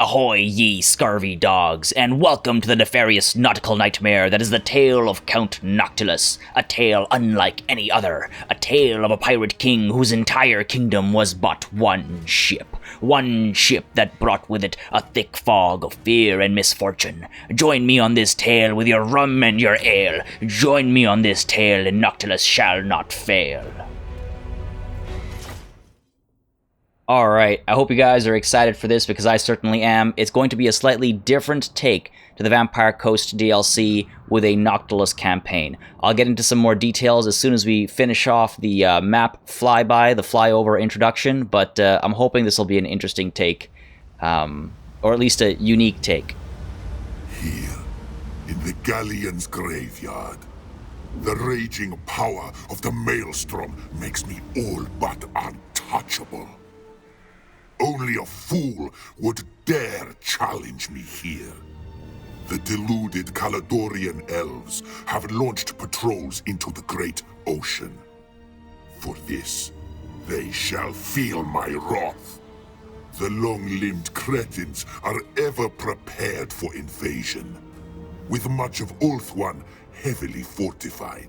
Ahoy, ye scurvy dogs, and welcome to the nefarious nautical nightmare that is the tale of Count Noctilus, a tale unlike any other, a tale of a pirate king whose entire kingdom was but one ship that brought with it a thick fog of fear and misfortune. Join me on this tale with your rum and your ale. Join me on this tale, and Noctilus shall not fail. Alright, I hope you guys are excited for this because I certainly am. It's going to be a slightly different take to the Vampire Coast DLC with a Noctilus campaign. I'll get into some more details as soon as we finish off the map flyby, the flyover introduction, but I'm hoping this will be an interesting take, or at least a unique take. Here, in the Galleon's graveyard, the raging power of the Maelstrom makes me all but untouchable. Only a fool would dare challenge me here. The deluded Caledonian elves have launched patrols into the great ocean. For this, they shall feel my wrath. The long-limbed cretins are ever prepared for invasion, with much of Ulthuan heavily fortified,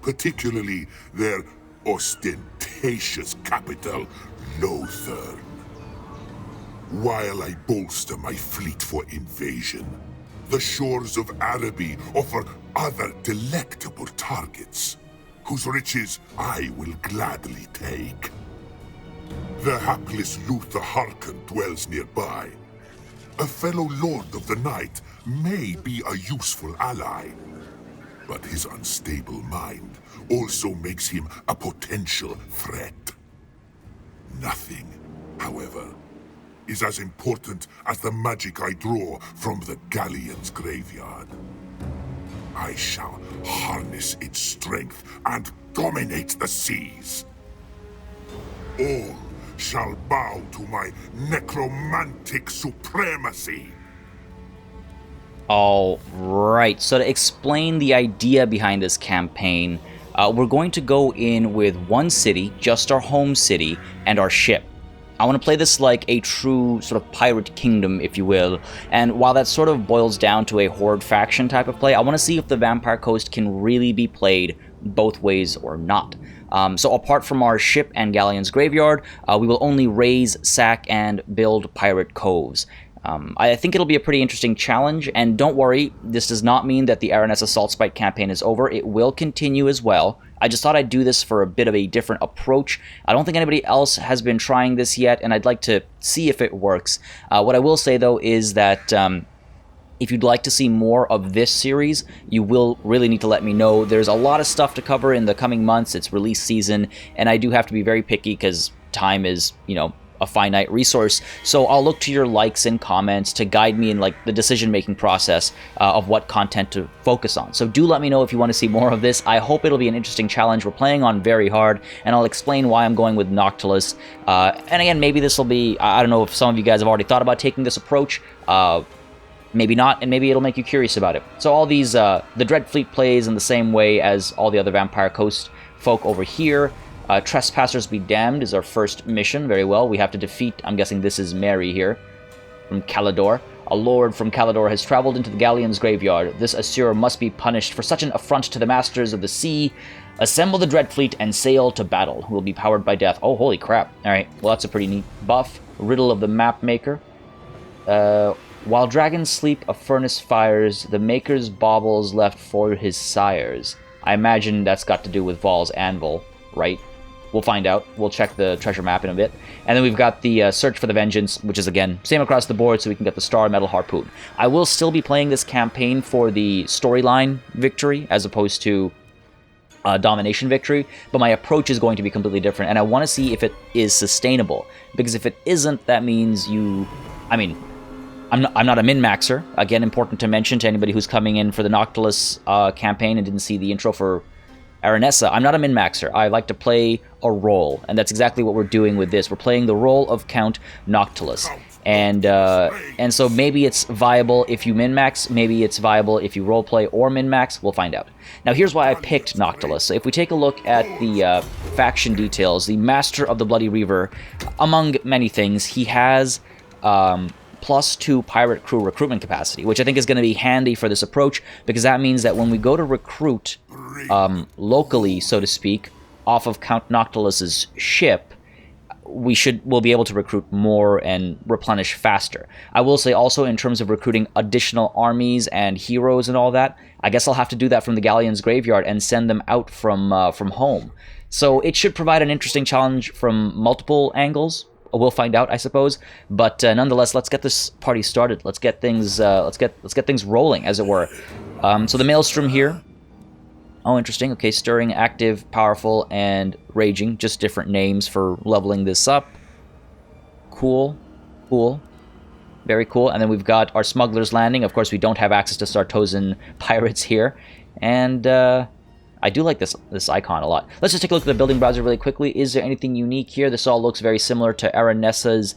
particularly their ostentatious capital, Lothern. While I bolster my fleet for invasion, the shores of Araby offer other delectable targets, whose riches I will gladly take. The hapless Luther Harkon dwells nearby. A fellow Lord of the Night may be a useful ally, but his unstable mind also makes him a potential threat. Nothing, however, is as important as the magic I draw from the Galleon's graveyard. I shall harness its strength and dominate the seas. All shall bow to my necromantic supremacy. Alright, so to explain the idea behind this campaign, we're going to go in with one city, just our home city, and our ship. I want to play this like a true sort of pirate kingdom, if you will, and while that sort of boils down to a horde faction type of play, I want to see if the Vampire Coast can really be played both ways or not. So apart from our ship and Galleon's graveyard, we will only raise, sack, and build pirate coves. I think it'll be a pretty interesting challenge, and don't worry, this does not mean that the Aranessa Saltspite campaign is over. It will continue as well. I just thought I'd do this for a bit of a different approach. I don't think anybody else has been trying this yet, and I'd like to see if it works. What I will say, though, is that if you'd like to see more of this series, you will really need to let me know. There's a lot of stuff to cover in the coming months. It's release season, and I do have to be very picky because time is, you know, a finite resource. So I'll look to your likes and comments to guide me in like the decision-making process of what content to focus on. So do let me know if you want to see more of this. I hope it'll be an interesting challenge. We're playing on very hard, and I'll explain why I'm going with Noctilus. And again, maybe this will be, I don't know if some of you guys have already thought about taking this approach. Maybe not, and maybe it'll make you curious about it. So all these, the Dreadfleet plays in the same way as all the other Vampire Coast folk over here. Trespassers Be Damned is our first mission. Very well. We have to defeat, I'm guessing this is Mary here, from Caledor. A lord from Caledor has traveled into the Galleon's graveyard. This Asur must be punished for such an affront to the masters of the sea. Assemble the Dreadfleet and sail to battle. We'll be powered by death. Oh, holy crap. Alright, well that's a pretty neat buff. Riddle of the Map Maker. While dragons sleep, a furnace fires. The maker's baubles left for his sires. I imagine that's got to do with Vol's anvil, right? We'll find out. We'll check the treasure map in a bit. And then we've got the Search for the Vengeance, which is, again, same across the board, so we can get the Star Metal Harpoon. I will still be playing this campaign for the storyline victory, as opposed to domination victory, but my approach is going to be completely different, and I want to see if it is sustainable. Because if it isn't, that means you... I mean, I'm not a min-maxer. Again, important to mention to anybody who's coming in for the Noctilus campaign and didn't see the intro for Aranessa. I'm not a min-maxer. I like to play a role, and that's exactly what we're doing with this. We're playing the role of Count Noctilus, and so maybe it's viable if you min-max, maybe it's viable if you roleplay or min-max. We'll find out. Now, here's why I picked Noctilus. So if we take a look at the faction details, the Master of the Bloody Reaver, among many things, he has +2 pirate crew recruitment capacity, which I think is going to be handy for this approach, because that means that when we go to recruit locally, so to speak, off of Count Noctilus's ship, we'll be able to recruit more and replenish faster. I will say also, in terms of recruiting additional armies and heroes and all that, I guess I'll have to do that from the Galleon's graveyard and send them out from home. So it should provide an interesting challenge from multiple angles. We'll find out, I suppose. But nonetheless, let's get this party started. Let's get things let's get things rolling, as it were. So the Maelstrom here. Oh, interesting. Okay, stirring, active, powerful, and raging. Just different names for leveling this up. Cool. Cool. Very cool. And then we've got our Smugglers Landing. Of course, we don't have access to Sartosan pirates here. And I do like this icon a lot. Let's just take a look at the building browser really quickly. Is there anything unique here? This all looks very similar to Aranessa's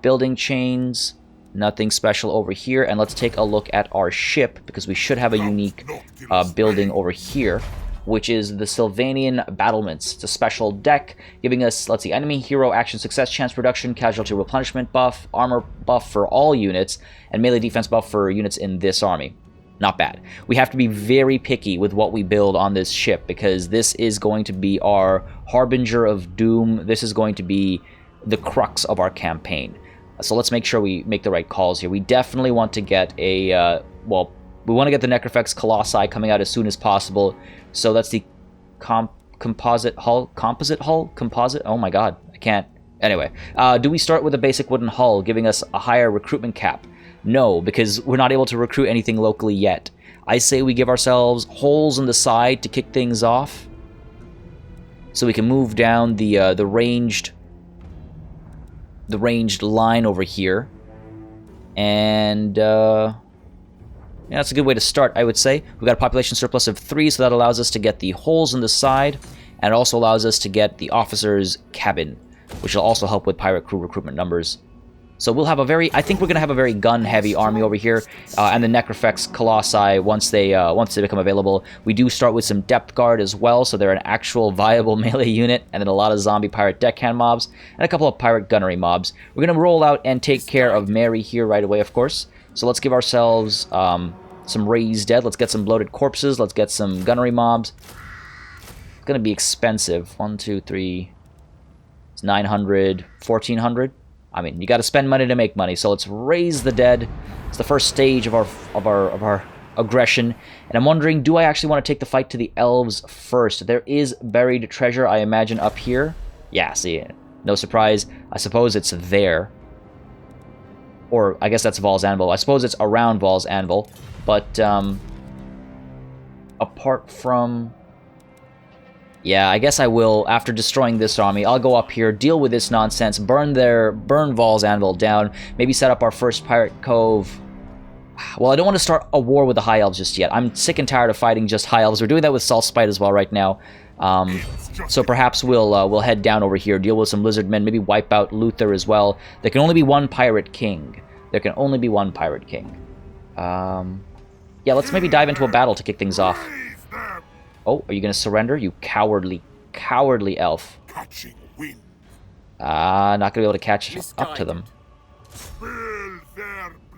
building chains. Nothing special over here. And let's take a look at our ship, because we should have a unique building over here, which is the Sylvanian Battlements. It's a special deck giving us, let's see, enemy hero action success chance reduction, casualty replenishment buff, armor buff for all units, and melee defense buff for units in this army. Not bad. We have to be very picky with what we build on this ship, because this is going to be our harbinger of doom. This is going to be the crux of our campaign. So let's make sure we make the right calls here. We definitely want to get a, well, we want to get the Necrofex Colossi coming out as soon as possible. So that's the composite hull? Composite? Oh my god, I can't. Anyway, do we start with a basic wooden hull, giving us a higher recruitment cap? No, because we're not able to recruit anything locally yet. I say we give ourselves holes in the side to kick things off, so we can move down the ranged line over here. And yeah, that's a good way to start, I would say. We've got a population surplus of 3, so that allows us to get the holes in the side, and it also allows us to get the officer's cabin, which will also help with pirate crew recruitment numbers. So we'll have I think we're going to have a very gun-heavy army over here, and the Necrofex Colossi, once they become available. We do start with some Depth Guard as well, so they're an actual viable melee unit, and then a lot of zombie pirate deckhand mobs, and a couple of pirate gunnery mobs. We're going to roll out and take care of Mary here right away, of course. So let's give ourselves some raised dead. Let's get some bloated corpses. Let's get some gunnery mobs. It's going to be expensive. 1, 2, 3... It's 900, 1400. I mean, you got to spend money to make money, so let's raise the dead. It's the first stage of our aggression, and I'm wondering, do I actually want to take the fight to the elves first? There is buried treasure, I imagine, up here. Yeah, see, no surprise. I suppose it's there, or I guess that's Val's Anvil. I suppose it's around Val's Anvil, but apart from... Yeah, I guess I will, after destroying this army, I'll go up here, deal with this nonsense, burn Val's Anvil down, maybe set up our first pirate cove. Well, I don't want to start a war with the High Elves just yet. I'm sick and tired of fighting just High Elves. We're doing that with Saltspite as well right now. So perhaps we'll head down over here, deal with some lizard men, maybe wipe out Luther as well. There can only be one pirate king. There can only be one pirate king. Yeah, let's maybe dive into a battle to kick things off. Oh, are you going to surrender? You cowardly, cowardly elf. Not going to be able to catch up to them.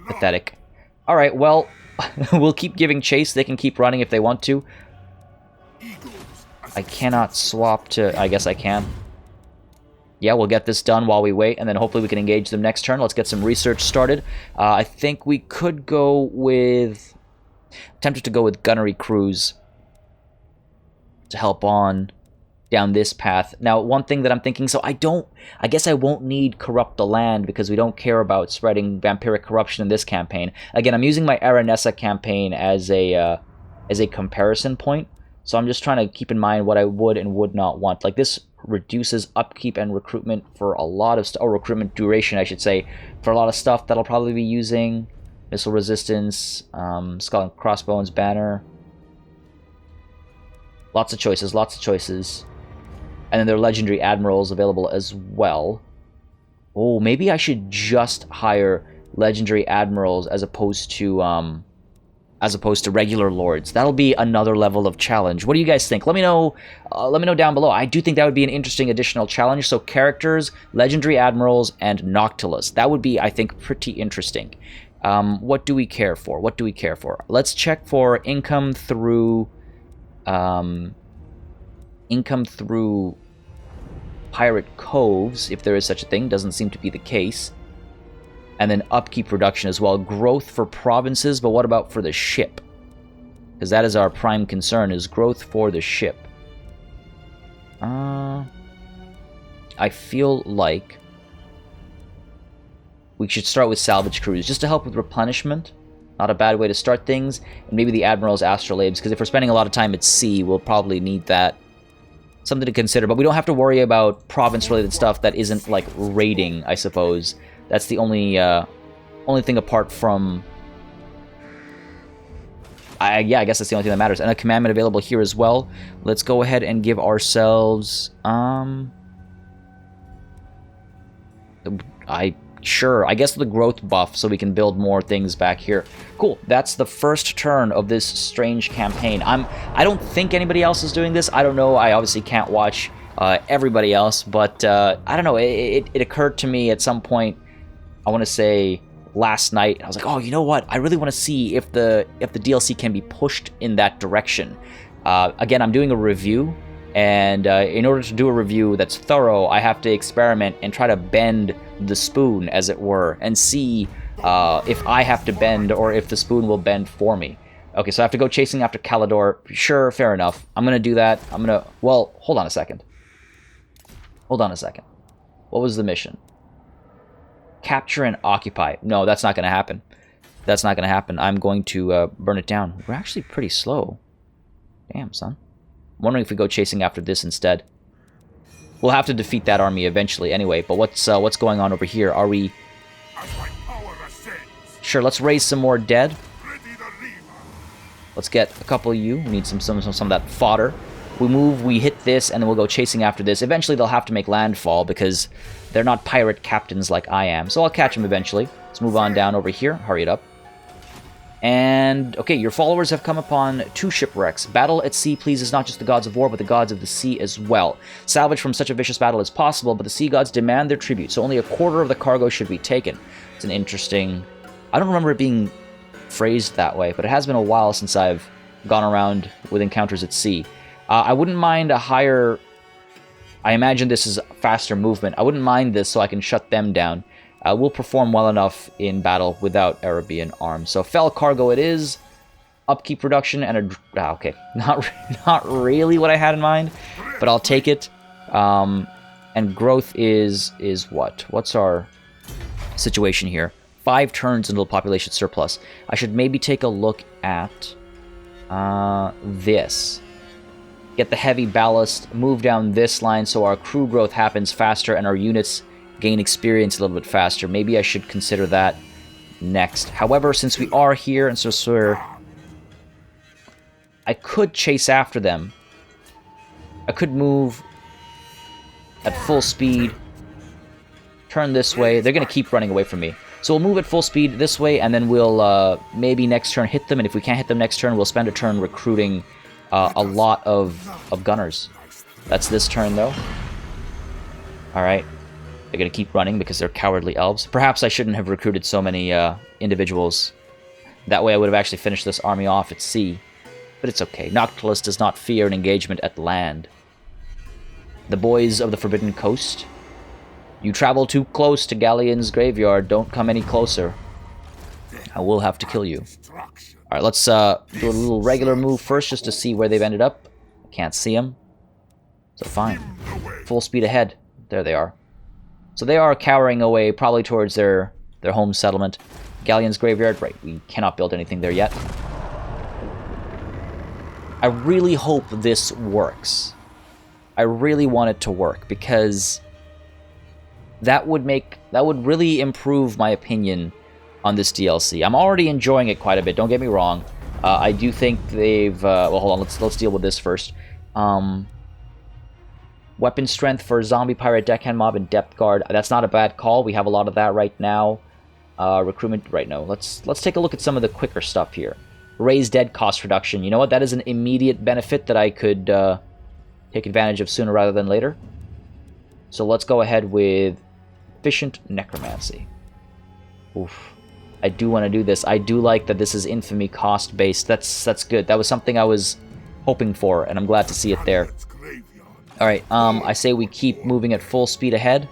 Pathetic. Alright, well, we'll keep giving chase. They can keep running if they want to. I cannot swap to... I guess I can. Yeah, we'll get this done while we wait, and then hopefully we can engage them next turn. Let's get some research started. I think we could go with... Tempted to go with gunnery crews to help on down this path. Now, one thing that I'm thinking, so I guess I won't need Corrupt the Land, because we don't care about spreading vampiric corruption in this campaign. Again, I'm using my Aranessa campaign as a comparison point, so I'm just trying to keep in mind what I would and would not want. Like, this reduces upkeep and recruitment for a lot of stuff, or recruitment duration, I should say, for a lot of stuff that I'll probably be using. Missile resistance, skull and crossbones banner. Lots of choices, lots of choices. And then there are legendary admirals available as well. Oh, maybe I should just hire legendary admirals as opposed to as opposed to regular lords. That'll be another level of challenge. What do you guys think? Let me know. Let me know down below. I do think that would be an interesting additional challenge. So characters, legendary admirals, and Noctilus. That would be, I think, pretty interesting. What do we care for? What do we care for? Let's check for income through pirate coves, if there is such a thing. Doesn't seem to be the case. And then upkeep production as well. Growth for provinces, but what about for the ship? Because that is our prime concern, is growth for the ship. I feel like we should start with salvage crews, just to help with replenishment. Not a bad way to start things. And maybe the admirals, astrolabes, because if we're spending a lot of time at sea, we'll probably need that. Something to consider, but we don't have to worry about province-related stuff that isn't, like, raiding, I suppose. That's the only thing apart from... yeah, I guess that's the only thing that matters. And a commandment available here as well. Let's go ahead and give ourselves... Sure, I guess the growth buff so we can build more things back here. Cool, that's the first turn of this strange campaign. I don't think anybody else is doing this. I don't know, I obviously can't watch everybody else, but I don't know, it occurred to me at some point, I want to say last night, I was like, oh, you know what? I really want to see if the DLC can be pushed in that direction. Again, I'm doing a review, and in order to do a review that's thorough, I have to experiment and try to bend the spoon, as it were, and see if I have to bend or if the spoon will bend for me. Okay, so I have to go chasing after Calidor. Sure, fair enough. I'm going to do that. Well, hold on a second. Hold on a second. What was the mission? Capture and occupy. No, that's not going to happen. That's not going to happen. I'm going to burn it down. We're actually pretty slow. Damn, son. I'm wondering if we go chasing after this instead. We'll have to defeat that army eventually anyway, but what's going on over here? Are we... Sure, let's raise some more dead. Let's get a couple of you. We need some of that fodder. We move, we hit this, and then we'll go chasing after this. Eventually they'll have to make landfall because they're not pirate captains like I am. So I'll catch them eventually. Let's move on down over here. Hurry it up. And, okay, your followers have come upon 2 shipwrecks. Battle at sea pleases not just the gods of war, but the gods of the sea as well. Salvage from such a vicious battle is possible, but the sea gods demand their tribute, so only a quarter of the cargo should be taken. It's an interesting... I don't remember it being phrased that way, but it has been a while since I've gone around with encounters at sea. I wouldn't mind a higher... I imagine this is faster movement. I wouldn't mind this so I can shut them down. We'll perform well enough in battle without Arabian arms. So fell cargo it is. Upkeep production and a... okay, not really what I had in mind, but I'll take it. And growth is what? What's our situation here? 5 turns until population surplus. I should maybe take a look at this. Get the heavy ballast, move down this line so our crew growth happens faster and our units gain experience a little bit faster. Maybe I should consider that next. However, since we are here and so we're... I could chase after them. I could move at full speed, turn this way. They're going to keep running away from me. So we'll move at full speed this way, and then we'll maybe next turn hit them, and if we can't hit them next turn, we'll spend a turn recruiting a lot of gunners. That's this turn, though. Alright. They're going to keep running because they're cowardly elves. Perhaps I shouldn't have recruited so many individuals. That way I would have actually finished this army off at sea. But it's okay. Noctilus does not fear an engagement at land. The boys of the Forbidden Coast. You travel too close to Galleon's graveyard. Don't come any closer. I will have to kill you. Alright, let's do a little regular move first just to see where they've ended up. Can't see them. So fine. Full speed ahead. There they are. So they are cowering away, probably towards their home settlement. Galleon's graveyard, right, we cannot build anything there yet. I really hope this works. I really want it to work, because that would really improve my opinion on this DLC. I'm already enjoying it quite a bit, don't get me wrong. I do think they've... well, hold on, let's deal with this first. Weapon strength for zombie pirate deckhand mob and depth guard. That's not a bad call. We have a lot of that right now. Recruitment right now. Let's take a look at some of the quicker stuff here. Raise dead cost reduction. You know what? That is an immediate benefit that I could take advantage of sooner rather than later. So let's go ahead with efficient necromancy. Oof. I do want to do this. I do like that this is infamy cost based. That's good. That was something I was hoping for, and I'm glad to see it there. Alright, I say we keep moving at full speed ahead.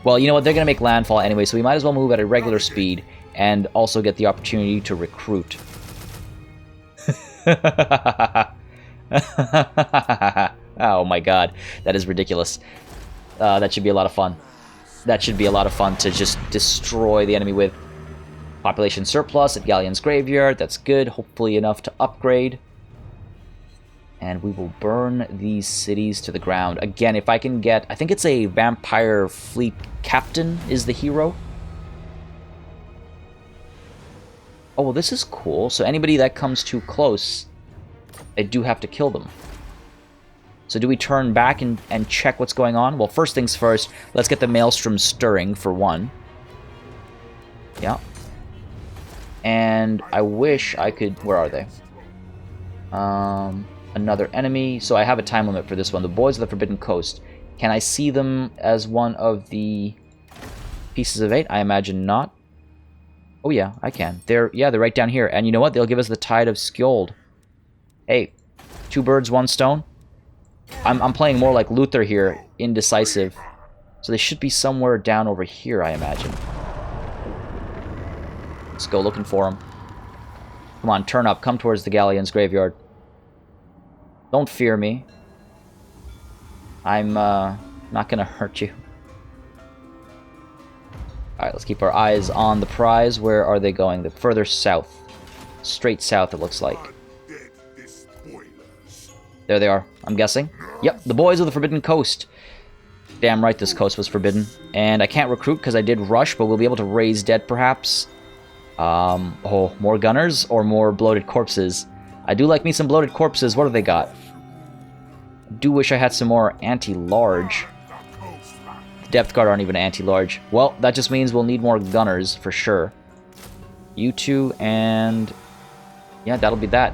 Well, you know what? They're going to make landfall anyway, so we might as well move at a regular speed and also get the opportunity to recruit. Oh my god. That is ridiculous. That should be a lot of fun. That should be a lot of fun to just destroy the enemy with. Population surplus at Galleon's Graveyard. That's good. Hopefully enough to upgrade. And we will burn these cities to the ground. Again, if I can get... I think it's a vampire fleet captain is the hero. Oh, well, this is cool. So anybody that comes too close, I do have to kill them. So do we turn back and check what's going on? Well, first things first, let's get the Maelstrom stirring for one. Yeah. And I wish I could... Where are they? Another enemy. So I have a time limit for this one. The Boys of the Forbidden Coast. Can I see them as one of the pieces of 8? I imagine not. Oh yeah, I can. They're right down here. And you know what? They'll give us the Tide of Skjold. Hey, 2 birds, 1 stone. I'm playing more like Luther here, indecisive. So they should be somewhere down over here, I imagine. Let's go looking for them. Come on, turn up. Come towards the Galleon's Graveyard. Don't fear me. I'm not gonna hurt you. Alright, let's keep our eyes on the prize. Where are they going? They're further south. Straight south, it looks like. There they are, I'm guessing. Yep, the Boys of the Forbidden Coast. Damn right this coast was forbidden. And I can't recruit because I did rush, but we'll be able to raise dead perhaps. Oh, more gunners or more bloated corpses? I do like me some bloated corpses. What do they got? Do wish I had some more anti-large. The Depth Guard aren't even anti-large. Well, that just means we'll need more gunners for sure. You two, and yeah, that'll be that.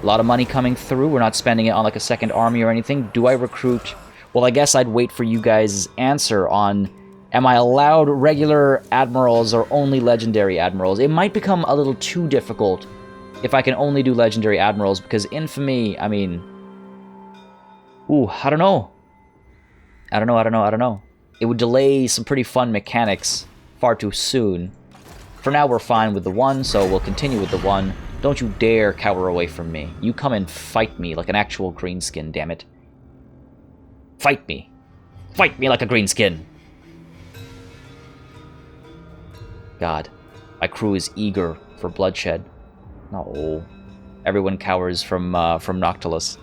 A lot of money coming through. We're not spending it on like a second army or anything. Do I recruit? Well, I guess I'd wait for you guys' answer on, am I allowed regular admirals or only legendary admirals? It might become a little too difficult if I can only do legendary admirals, because infamy, I mean... Ooh, I don't know. I don't know. It would delay some pretty fun mechanics far too soon. For now, we're fine with the 1, so we'll continue with the 1. Don't you dare cower away from me. You come and fight me like an actual greenskin, damn it. Fight me. Fight me like a greenskin. God, my crew is eager for bloodshed. No, everyone cowers from Noctilus.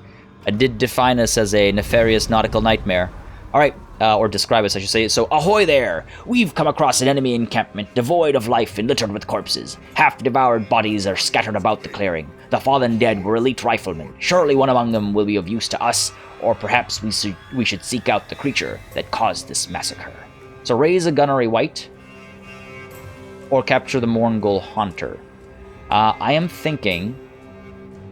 I did define us as a nefarious nautical nightmare. All right, or describe us, I should say. So, ahoy there! We've come across an enemy encampment devoid of life and littered with corpses. Half-devoured bodies are scattered about the clearing. The fallen dead were elite riflemen. Surely one among them will be of use to us, or perhaps we should seek out the creature that caused this massacre. So raise a gunnery white, or capture the Morngul Haunter. I am thinking...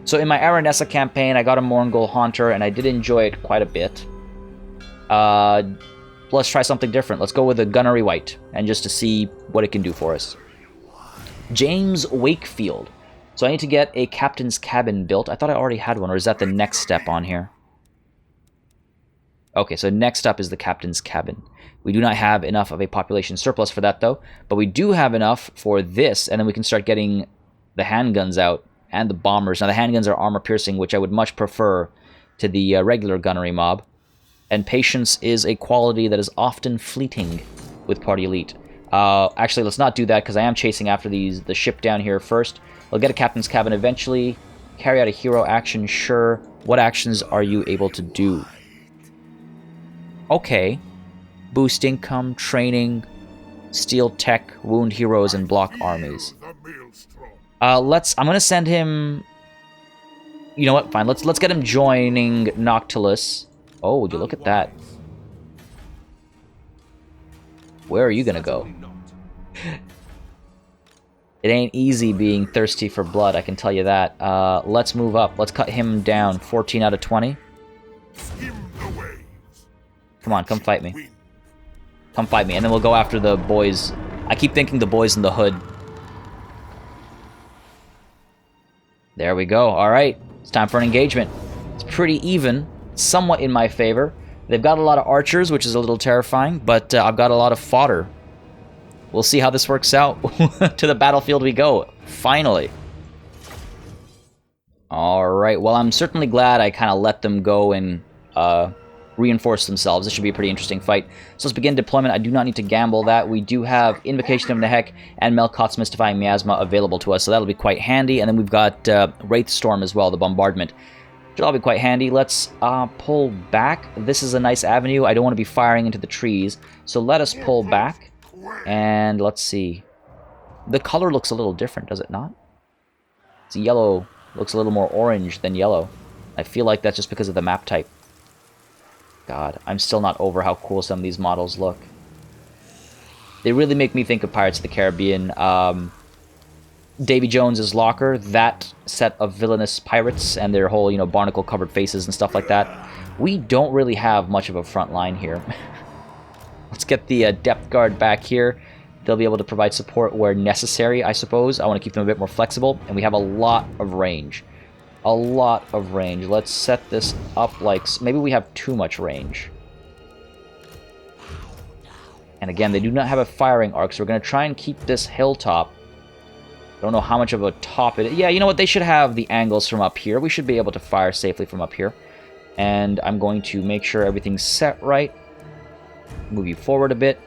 So in my Aranessa campaign, I got a Morngul Haunter, and I did enjoy it quite a bit. Let's try something different. Let's go with a gunnery white, and just to see what it can do for us. James Wakefield. So I need to get a captain's cabin built. I thought I already had one, or is that the next step on here? Okay, so next up is the captain's cabin. We do not have enough of a population surplus for that, though. But we do have enough for this, and then we can start getting the handguns out and the bombers. Now, the handguns are armor-piercing, which I would much prefer to the regular gunnery mob. And patience is a quality that is often fleeting with Party Elite. Actually, let's not do that, because I am chasing after the ship down here first. I'll get a captain's cabin eventually. Carry out a hero action, sure. What actions are you able to do? Okay. Boost income, training, steal tech, wound heroes, and block armies. I'm gonna send him... You know what? Fine. Let's get him joining Noctilus. Oh, would you look at that? Where are you gonna go? It ain't easy being thirsty for blood, I can tell you that. Let's move up. Let's cut him down. 14 out of 20. Come on, come fight me. Come fight me, and then we'll go after the boys. I keep thinking the boys in the hood. There we go. All right, it's time for an engagement. It's pretty even, somewhat in my favor. They've got a lot of archers, which is a little terrifying, but I've got a lot of fodder. We'll see how this works out. To the battlefield we go, finally. All right, well, I'm certainly glad I kind of let them go and reinforce themselves. This should be a pretty interesting fight. So let's begin deployment. I do not need to gamble that. We do have Invocation of Nehek and Melkot's Mystifying Miasma available to us, so that'll be quite handy. And then we've got Wraith Storm as well, the bombardment. Should all be quite handy. Let's pull back. This is a nice avenue. I don't want to be firing into the trees, so let us pull back. And let's see. The color looks a little different, does it not? It's yellow. Looks a little more orange than yellow. I feel like that's just because of the map type. God, I'm still not over how cool some of these models look. They really make me think of Pirates of the Caribbean. Davy Jones's Locker, that set of villainous pirates and their whole, barnacle-covered faces and stuff like that. We don't really have much of a front line here. Let's get the depth guard back here. They'll be able to provide support where necessary, I suppose. I want to keep them a bit more flexible, and we have a lot of range. A lot of range. Let's set this up like... Maybe we have too much range. And again, they do not have a firing arc, so we're going to try and keep this hilltop. I don't know how much of a top it is. Yeah, you know what? They should have the angles from up here. We should be able to fire safely from up here. And I'm going to make sure everything's set right. Move you forward a bit.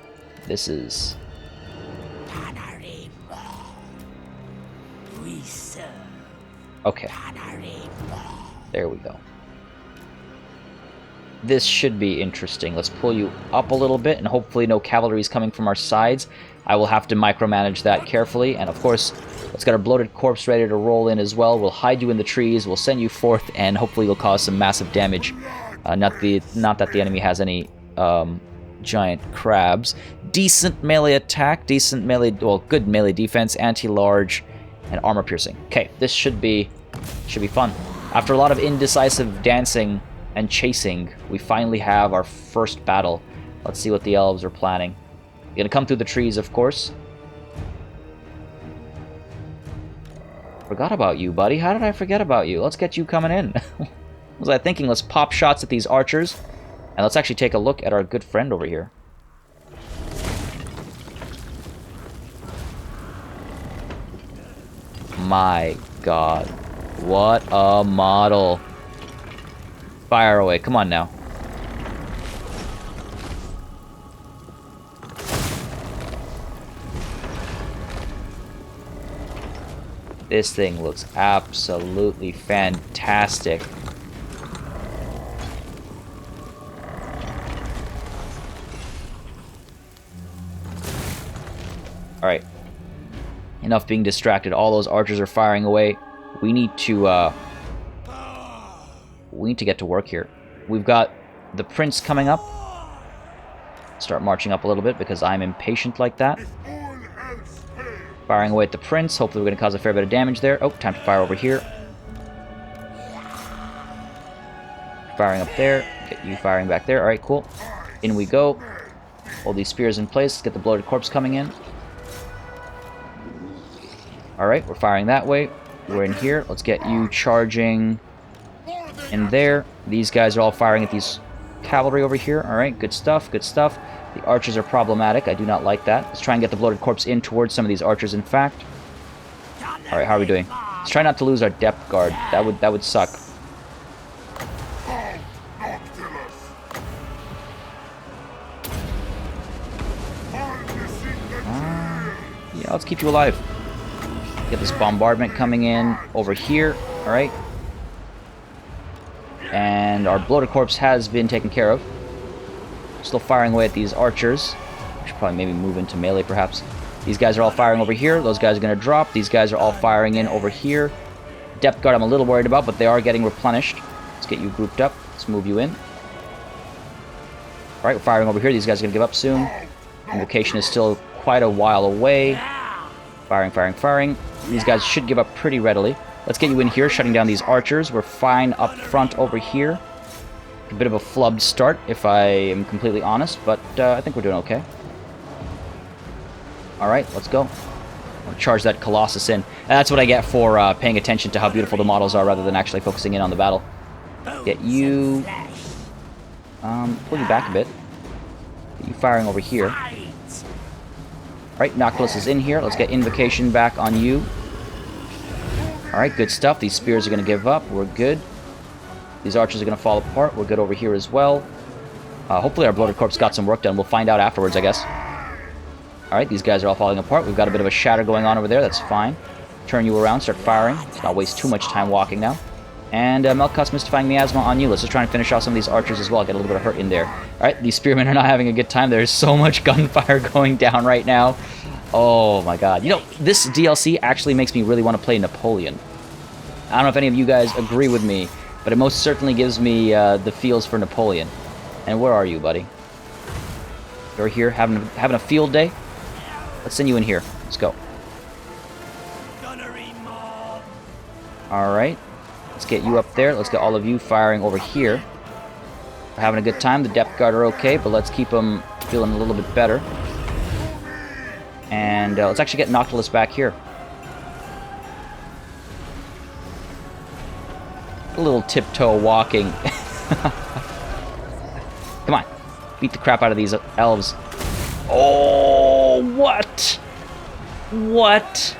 This is... Okay. There we go. This should be interesting. Let's pull you up a little bit, and hopefully no cavalry is coming from our sides. I will have to micromanage that carefully, and of course, let's get our bloated corpse ready to roll in as well. We'll hide you in the trees, we'll send you forth, and hopefully you'll cause some massive damage. Not that the enemy has any giant crabs. Decent melee attack, decent melee, well, good melee defense, anti-large, and armor piercing. Okay, this should be fun. After a lot of indecisive dancing and chasing, we finally have our first battle. Let's see what the elves are planning. You're gonna come through the trees, of course. Forgot about you, buddy. How did I forget about you? Let's get you coming in. What was I thinking? Let's pop shots at these archers, and let's actually take a look at our good friend over here. My God. What a model. Fire away. Come on now. This thing looks absolutely fantastic. Alright. Enough being distracted. All those archers are firing away. We need to get to work here. We've got the prince coming up. Start marching up a little bit because I'm impatient like that. Firing away at the prince. Hopefully we're going to cause a fair bit of damage there. Oh, time to fire over here. Firing up there. Get you firing back there. Alright, cool. In we go. Hold these spears in place. Let's get the bloated corpse coming in. Alright, we're firing that way. We're in here. Let's get you charging in there. These guys are all firing at these cavalry over here. Alright, good stuff, good stuff. The archers are problematic. I do not like that. Let's try and get the bloated corpse in towards some of these archers, in fact. Alright, how are we doing? Let's try not to lose our depth guard. That would suck. Yeah, let's keep you alive. Get this bombardment coming in over here. Alright. And our bloated corpse has been taken care of. Still firing away at these archers. We should probably maybe move into melee, perhaps. These guys are all firing over here. Those guys are going to drop. These guys are all firing in over here. Depth guard I'm a little worried about, but they are getting replenished. Let's get you grouped up. Let's move you in. Alright, we're firing over here. These guys are going to give up soon. Invocation is still quite a while away. Firing, firing, firing. These guys should give up pretty readily. Let's get you in here, shutting down these archers. We're fine up front over here. A bit of a flubbed start, if I am completely honest, but I think we're doing okay. Alright, let's go. I'll charge that Colossus in. And that's what I get for paying attention to how beautiful the models are rather than actually focusing in on the battle. Get you... pull you back a bit. Get you firing over here. Alright, Noctilus is in here. Let's get Invocation back on you. Alright, good stuff. These spears are going to give up. We're good. These archers are going to fall apart. We're good over here as well. Hopefully our Bloated Corpse got some work done. We'll find out afterwards, I guess. Alright, these guys are all falling apart. We've got a bit of a shatter going on over there. That's fine. Turn you around. Start firing. Let's not waste too much time walking now. And Melkot's Mystifying Miasma on you. Let's just try and finish off some of these archers as well. Get a little bit of hurt in there. Alright, these spearmen are not having a good time. There's so much gunfire going down right now. Oh my god. You know, this DLC actually makes me really want to play Napoleon. I don't know if any of you guys agree with me, but it most certainly gives me the feels for Napoleon. And where are you, buddy? You're here having a field day? Let's send you in here. Let's go. Alright. Let's get you up there. Let's get all of you firing over here. We're having a good time. The depth guard are okay, but let's keep them feeling a little bit better. And let's actually get Noctilus back here. A little tiptoe walking. Come on. Beat the crap out of these elves. Oh, what? What?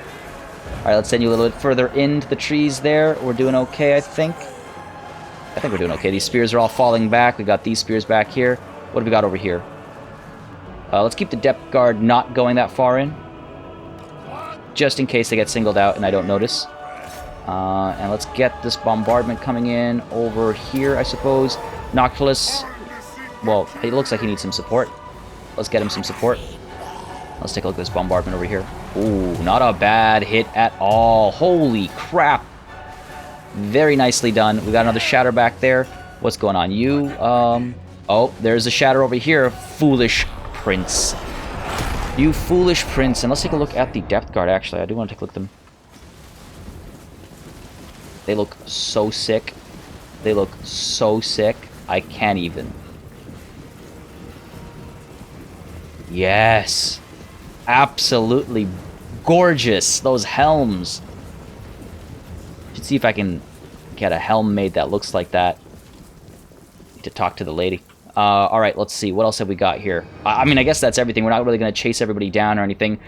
Alright, let's send you a little bit further into the trees there. We're doing okay, I think. I think we're doing okay. These spears are all falling back. We got these spears back here. What have we got over here? Let's keep the depth guard not going that far in. Just in case they get singled out and I don't notice. And let's get this bombardment coming in over here, I suppose. Noctilus, well, it looks like he needs some support. Let's get him some support. Let's take a look at this bombardment over here. Ooh, not a bad hit at all. Holy crap. Very nicely done. We got another shatter back there. What's going on? You, oh, there's a shatter over here. Foolish prince. You foolish prince. And let's take a look at the depth guard, actually. I do want to take a look at them. They look so sick. They look so sick. I can't even. Yes. Absolutely gorgeous. Those helms. Should see if I can get a helm made that looks like that. Need to talk to the lady. Alright, let's see. What else have we got here? I mean, I guess that's everything. We're not really going to chase everybody down or anything.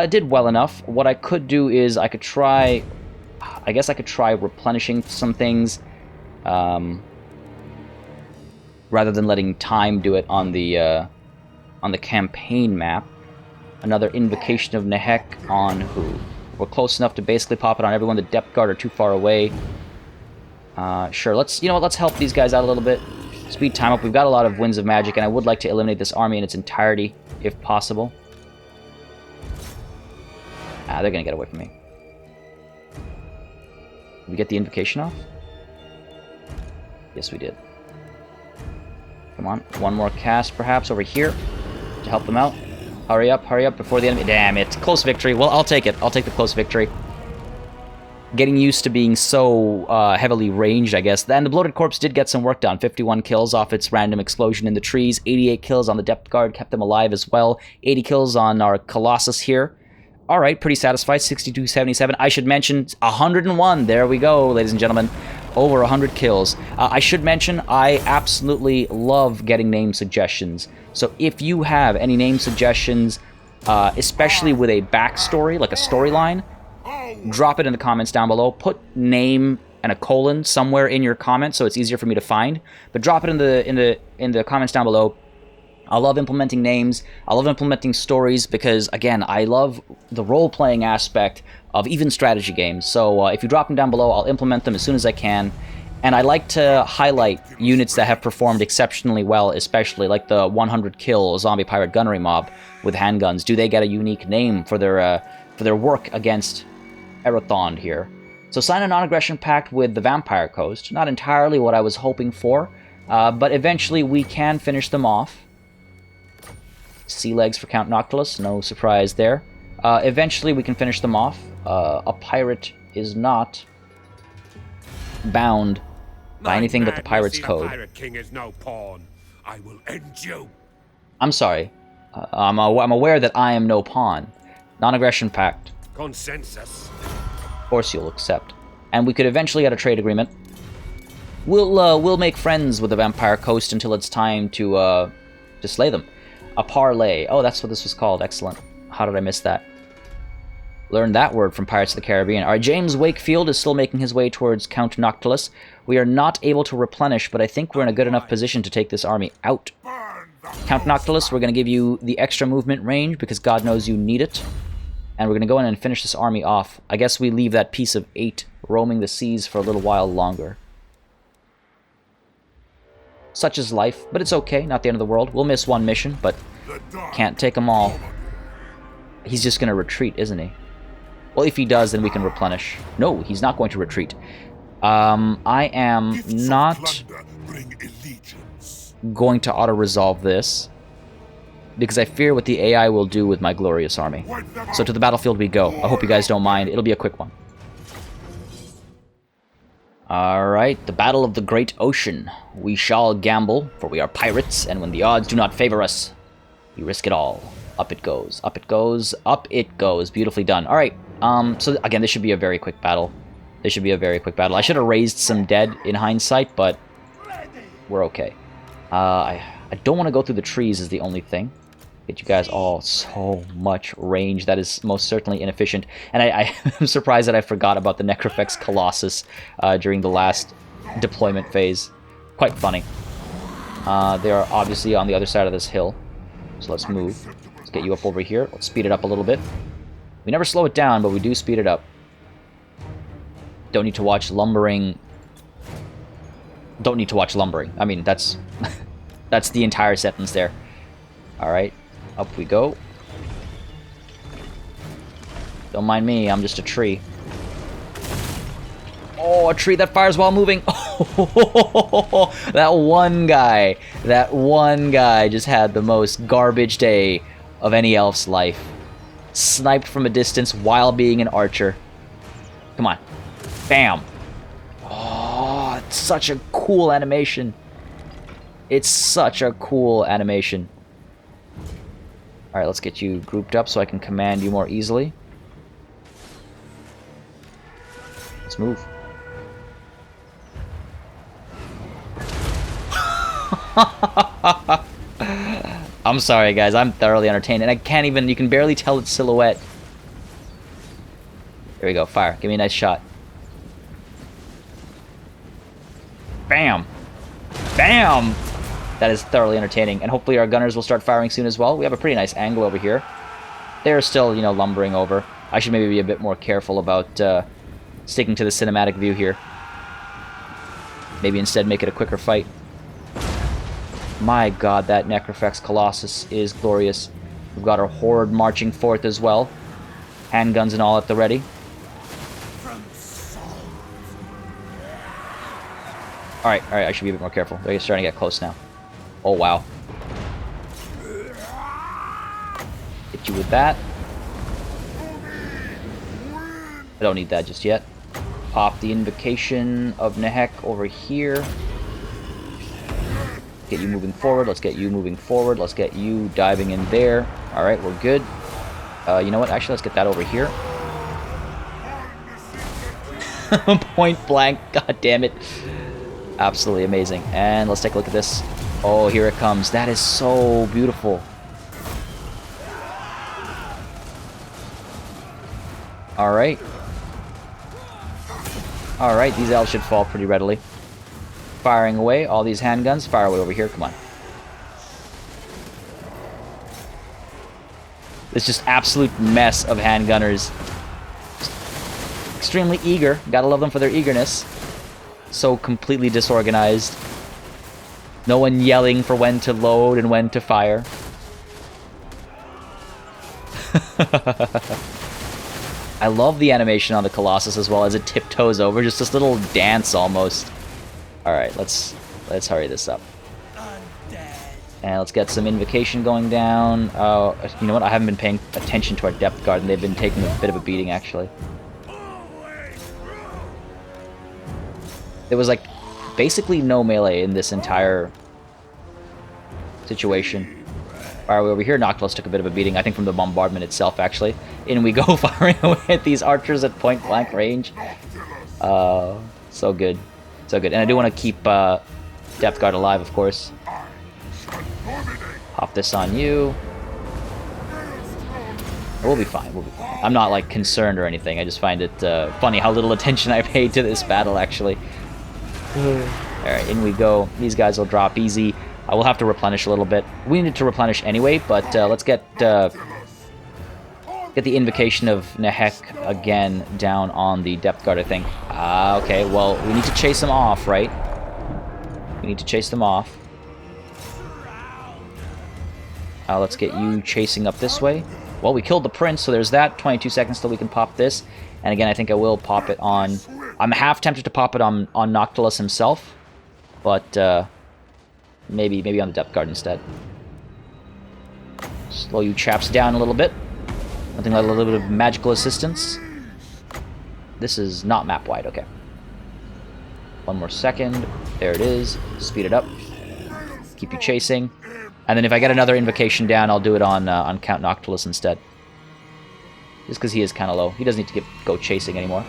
Did well enough. What I could do is I could try... I guess I could try replenishing some things. Rather than letting time do it on the campaign map. Another Invocation of Nehek on who? We're close enough to basically pop it on everyone. The depth guard are too far away. Sure, let's, you know what, let's help these guys out a little bit. Speed time up. We've got a lot of Winds of Magic, and I would like to eliminate this army in its entirety, if possible. They're gonna get away from me. Did we get the Invocation off? Yes, we did. Come on, one more cast, perhaps, over here to help them out. Hurry up before the enemy... Damn it. Close victory. Well, I'll take it. I'll take the close victory. Getting used to being so heavily ranged, I guess. And the Bloated Corpse did get some work done. 51 kills off its random explosion in the trees. 88 kills on the depth guard. Kept them alive as well. 80 kills on our Colossus here. Alright, pretty satisfied. 62-77. I should mention 101. There we go, ladies and gentlemen. Over 100 kills. I should mention, I absolutely love getting name suggestions. So if you have any name suggestions, especially with a backstory, like a storyline, drop it in the comments down below. Put name and a colon somewhere in your comments so it's easier for me to find. But drop it in the comments down below. I love implementing names. I love implementing stories because, again, I love the role-playing aspect of even strategy games. So if you drop them down below, I'll implement them as soon as I can. And I like to highlight units that have performed exceptionally well, especially like the 100-kill zombie pirate gunnery mob with handguns. Do they get a unique name for their work against Erathond here? So sign a non-aggression pact with the Vampire Coast. Not entirely what I was hoping for, but eventually we can finish them off. Sea legs for Count Noctilus, no surprise there. Eventually we can finish them off. A pirate is not bound by anything but the pirate's code. Pirate King is no pawn. I will end you. I'm sorry. I'm aware that I am no pawn. Non-aggression pact. Consensus. Of course you'll accept. And we could eventually get a trade agreement. We'll make friends with the Vampire Coast until it's time to slay them. A parlay. Oh, that's what this was called. Excellent. How did I miss that? Learned that word from Pirates of the Caribbean. Alright, James Wakefield is still making his way towards Count Noctilus. We are not able to replenish, but I think we're in a good enough position to take this army out. Count Noctilus, we're going to give you the extra movement range because God knows you need it. And we're going to go in and finish this army off. I guess we leave that piece of 8 roaming the seas for a little while longer. Such is life, but it's okay, not the end of the world. We'll miss one mission, but can't take them all. He's just going to retreat, isn't he? Well, if he does, then we can replenish. No, he's not going to retreat. I am not going to auto-resolve this because I fear what the AI will do with my glorious army. So to the battlefield we go. I hope you guys don't mind. It'll be a quick one. Alright, the Battle of the Great Ocean. We shall gamble, for we are pirates, and when the odds do not favor us, we risk it all. Up it goes, up it goes, up it goes. Beautifully done. Alright, so again, this should be a very quick battle. This should be a very quick battle. I should have raised some dead in hindsight, but we're okay. I don't want to go through the trees is the only thing. Get you guys all so much range. That is most certainly inefficient. And I'm surprised that I forgot about the Necrofex Colossus during the last deployment phase. Quite funny. They are obviously on the other side of this hill. So let's move. Let's get you up over here. Let's speed it up a little bit. We never slow it down, but we do speed it up. Don't need to watch lumbering. Don't need to watch lumbering. I mean, that's that's the entire sentence there. Alright, up we go. Don't mind me, I'm just a tree. Oh, a tree that fires while moving. Oh, that one guy just had the most garbage day of any elf's life. Sniped from a distance while being an archer. Come on. Bam. Oh, it's such a cool animation. It's such a cool animation. Alright, let's get you grouped up so I can command you more easily. Let's move. I'm sorry, guys. I'm thoroughly entertained. And I can't even... You can barely tell its silhouette. Here we go. Fire. Give me a nice shot. Bam! Bam! That is thoroughly entertaining. And hopefully our gunners will start firing soon as well. We have a pretty nice angle over here. They're still, you know, lumbering over. I should maybe be a bit more careful about sticking to the cinematic view here. Maybe instead make it a quicker fight. My god, that Necrofex Colossus is glorious. We've got our horde marching forth as well. Handguns and all at the ready. Alright, I should be a bit more careful. They're starting to get close now. Oh, wow. Hit you with that. I don't need that just yet. Pop the Invocation of Nehek over here. Get you moving forward. Let's get you moving forward. Let's get you diving in there. Alright, we're good. You know what? Actually, let's get that over here. Point blank. God damn it. Absolutely amazing. And let's take a look at this. Oh, here it comes. That is so beautiful. Alright. Alright, these elves should fall pretty readily. Firing away. All these handguns. Fire away over here. Come on. It's just absolute mess of handgunners. Extremely eager. Gotta love them for their eagerness. So completely disorganized. No one yelling for when to load and when to fire. I love the animation on the Colossus as well as it tiptoes over. Just this little dance almost. Alright, let's hurry this up. And let's get some invocation going down. You know what? I haven't been paying attention to our depth guard, and they've been taking a bit of a beating, actually. There was, like, basically no melee in this entire situation. Alright, over here, Noctilus took a bit of a beating, I think from the bombardment itself, actually. In we go, firing away at these archers at point-blank range. So good. So good. And I do want to keep Depth Guard alive, of course. Pop this on you. We'll be fine, we'll be fine. I'm not, like, concerned or anything. I just find it funny how little attention I paid to this battle, actually. Alright, in we go. These guys will drop easy. I will have to replenish a little bit. We needed to replenish anyway, but let's get the invocation of Nehek again down on the depth guard, I think. Okay, well, we need to chase them off, right? We need to chase them off. Let's get you chasing up this way. Well, we killed the prince, so there's that. 22 seconds till we can pop this. And again, I think I will pop it on... I'm half tempted to pop it on Noctilus himself, but maybe on the depth guard instead. Slow you chaps down a little bit. Nothing like a little bit of magical assistance. This is not map wide, okay. One more second. There it is. Speed it up. Keep you chasing. And then if I get another invocation down, I'll do it on Count Noctilus instead. Just because he is kind of low. He doesn't need to go chasing anymore.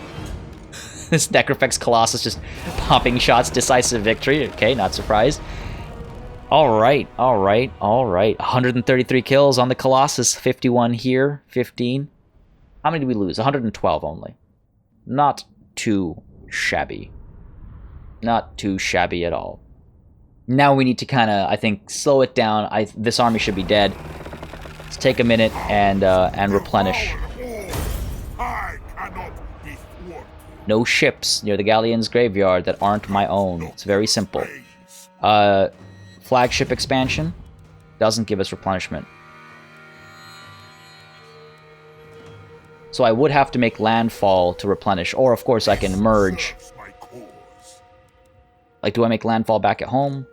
This Necrofex Colossus just popping shots. Decisive victory. Okay, not surprised. Alright, alright, alright. 133 kills on the Colossus. 51 here. 15. How many did we lose? 112 only. Not too shabby. Not too shabby at all. Now we need to kind of, I think, slow it down. This army should be dead. Let's take a minute and replenish. No ships near the Galleon's graveyard that aren't my own. It's very simple. Flagship expansion doesn't give us replenishment. So I would have to make landfall to replenish. Or, of course, I can merge. Like, do I make landfall back at home?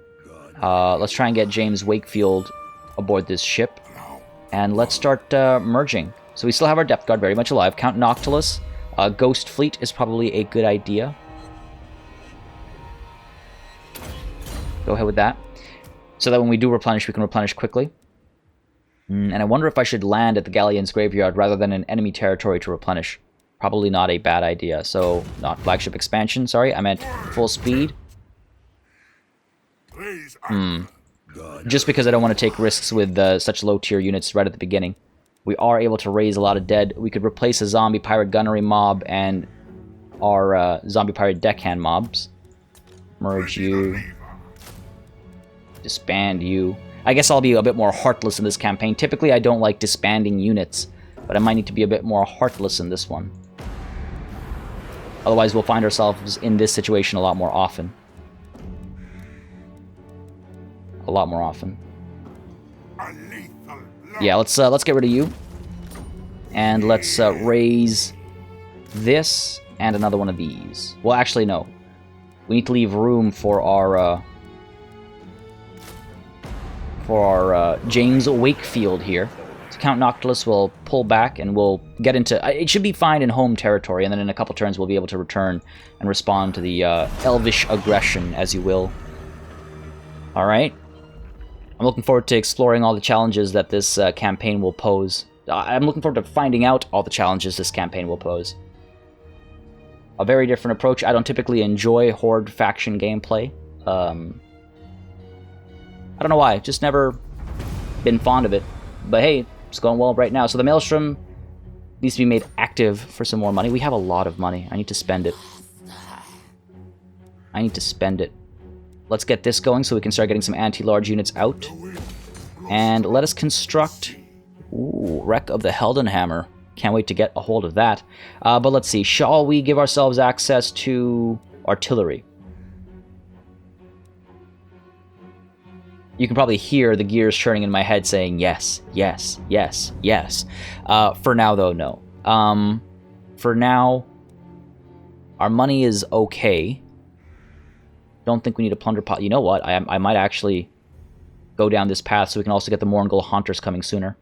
Let's try and get James Wakefield aboard this ship. And let's start merging. So we still have our depth guard very much alive. Count Noctilus. Ghost Fleet is probably a good idea. Go ahead with that. So that when we do replenish, we can replenish quickly. And I wonder if I should land at the Galleon's graveyard rather than in enemy territory to replenish. Probably not a bad idea. So, not flagship expansion, sorry. I meant full speed. Just because I don't want to take risks with such low tier units right at the beginning. We are able to raise a lot of dead. We could replace a zombie pirate gunnery mob and our zombie pirate deckhand mobs. Merge you. Disband you. I guess I'll be a bit more heartless in this campaign. Typically I don't like disbanding units, but I might need to be a bit more heartless in this one. Otherwise we'll find ourselves in this situation a lot more often. A lot more often. Yeah, let's get rid of you. And let's raise this and another one of these. Well, actually, no. We need to leave room for our James Wakefield here. So Count Noctilus will pull back and we'll get into... It should be fine in home territory, and then in a couple turns we'll be able to return and respond to the elvish aggression, as you will. Alright. I'm looking forward to exploring all the challenges that this campaign will pose. I'm looking forward to finding out all the challenges this campaign will pose. A very different approach. I don't typically enjoy Horde faction gameplay. I don't know why. Just never been fond of it. But hey, it's going well right now. So the Maelstrom needs to be made active for some more money. We have a lot of money. I need to spend it. I need to spend it. Let's get this going so we can start getting some anti-large units out. And let us construct... Ooh, Wreck of the Heldenhammer. Can't wait to get a hold of that. But let's see. Shall we give ourselves access to artillery? You can probably hear the gears churning in my head saying yes, yes, yes, yes. For now, though, no. For now, our money is okay. Don't think we need a plunder pot. You know what? I might actually go down this path so we can also get the Morngul Haunters coming sooner.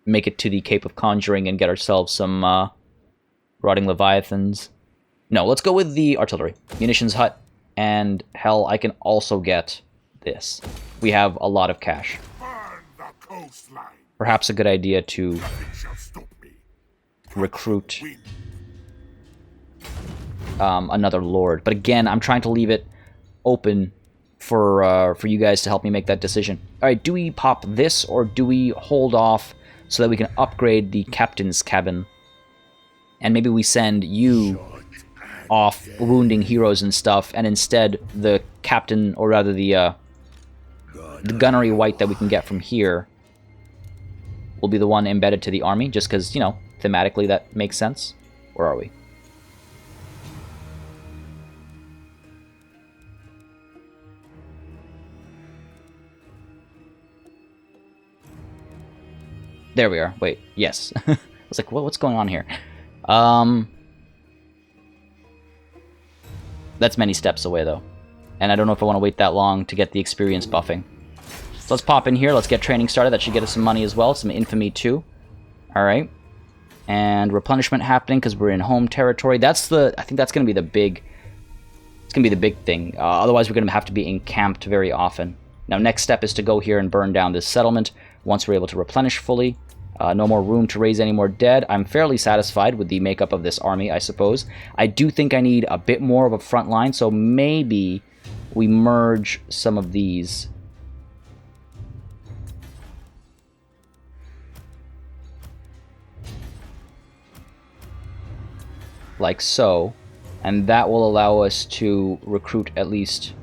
Make it to the Cape of Conjuring and get ourselves some Rotting Leviathans. No, let's go with the artillery. Munitions Hut, and hell, I can also get this. We have a lot of cash. Perhaps a good idea to recruit another lord. But again, I'm trying to leave it open for you guys to help me make that decision. Alright, do we pop this, or do we hold off so that we can upgrade the captain's cabin? And maybe we send you off wounding heroes and stuff, and instead the captain, or rather the gunnery white that we can get from here will be the one embedded to the army, just because, you know, thematically that makes sense. Where are we? There we are. Wait, yes. I was like, what's going on here? That's many steps away, though. And I don't know if I want to wait that long to get the experience buffing. So let's pop in here. Let's get training started. That should get us some money as well. Some infamy, too. Alright. And replenishment happening because we're in home territory. That's the... I think that's going to be the big... It's going to be the big thing. Otherwise, we're going to have to be encamped very often. Now, next step is to go here and burn down this settlement once we're able to replenish fully. No more room to raise any more dead. I'm fairly satisfied with the makeup of this army, I suppose. I do think I need a bit more of a front line, so maybe we merge some of these. Like so. And that will allow us to recruit at least...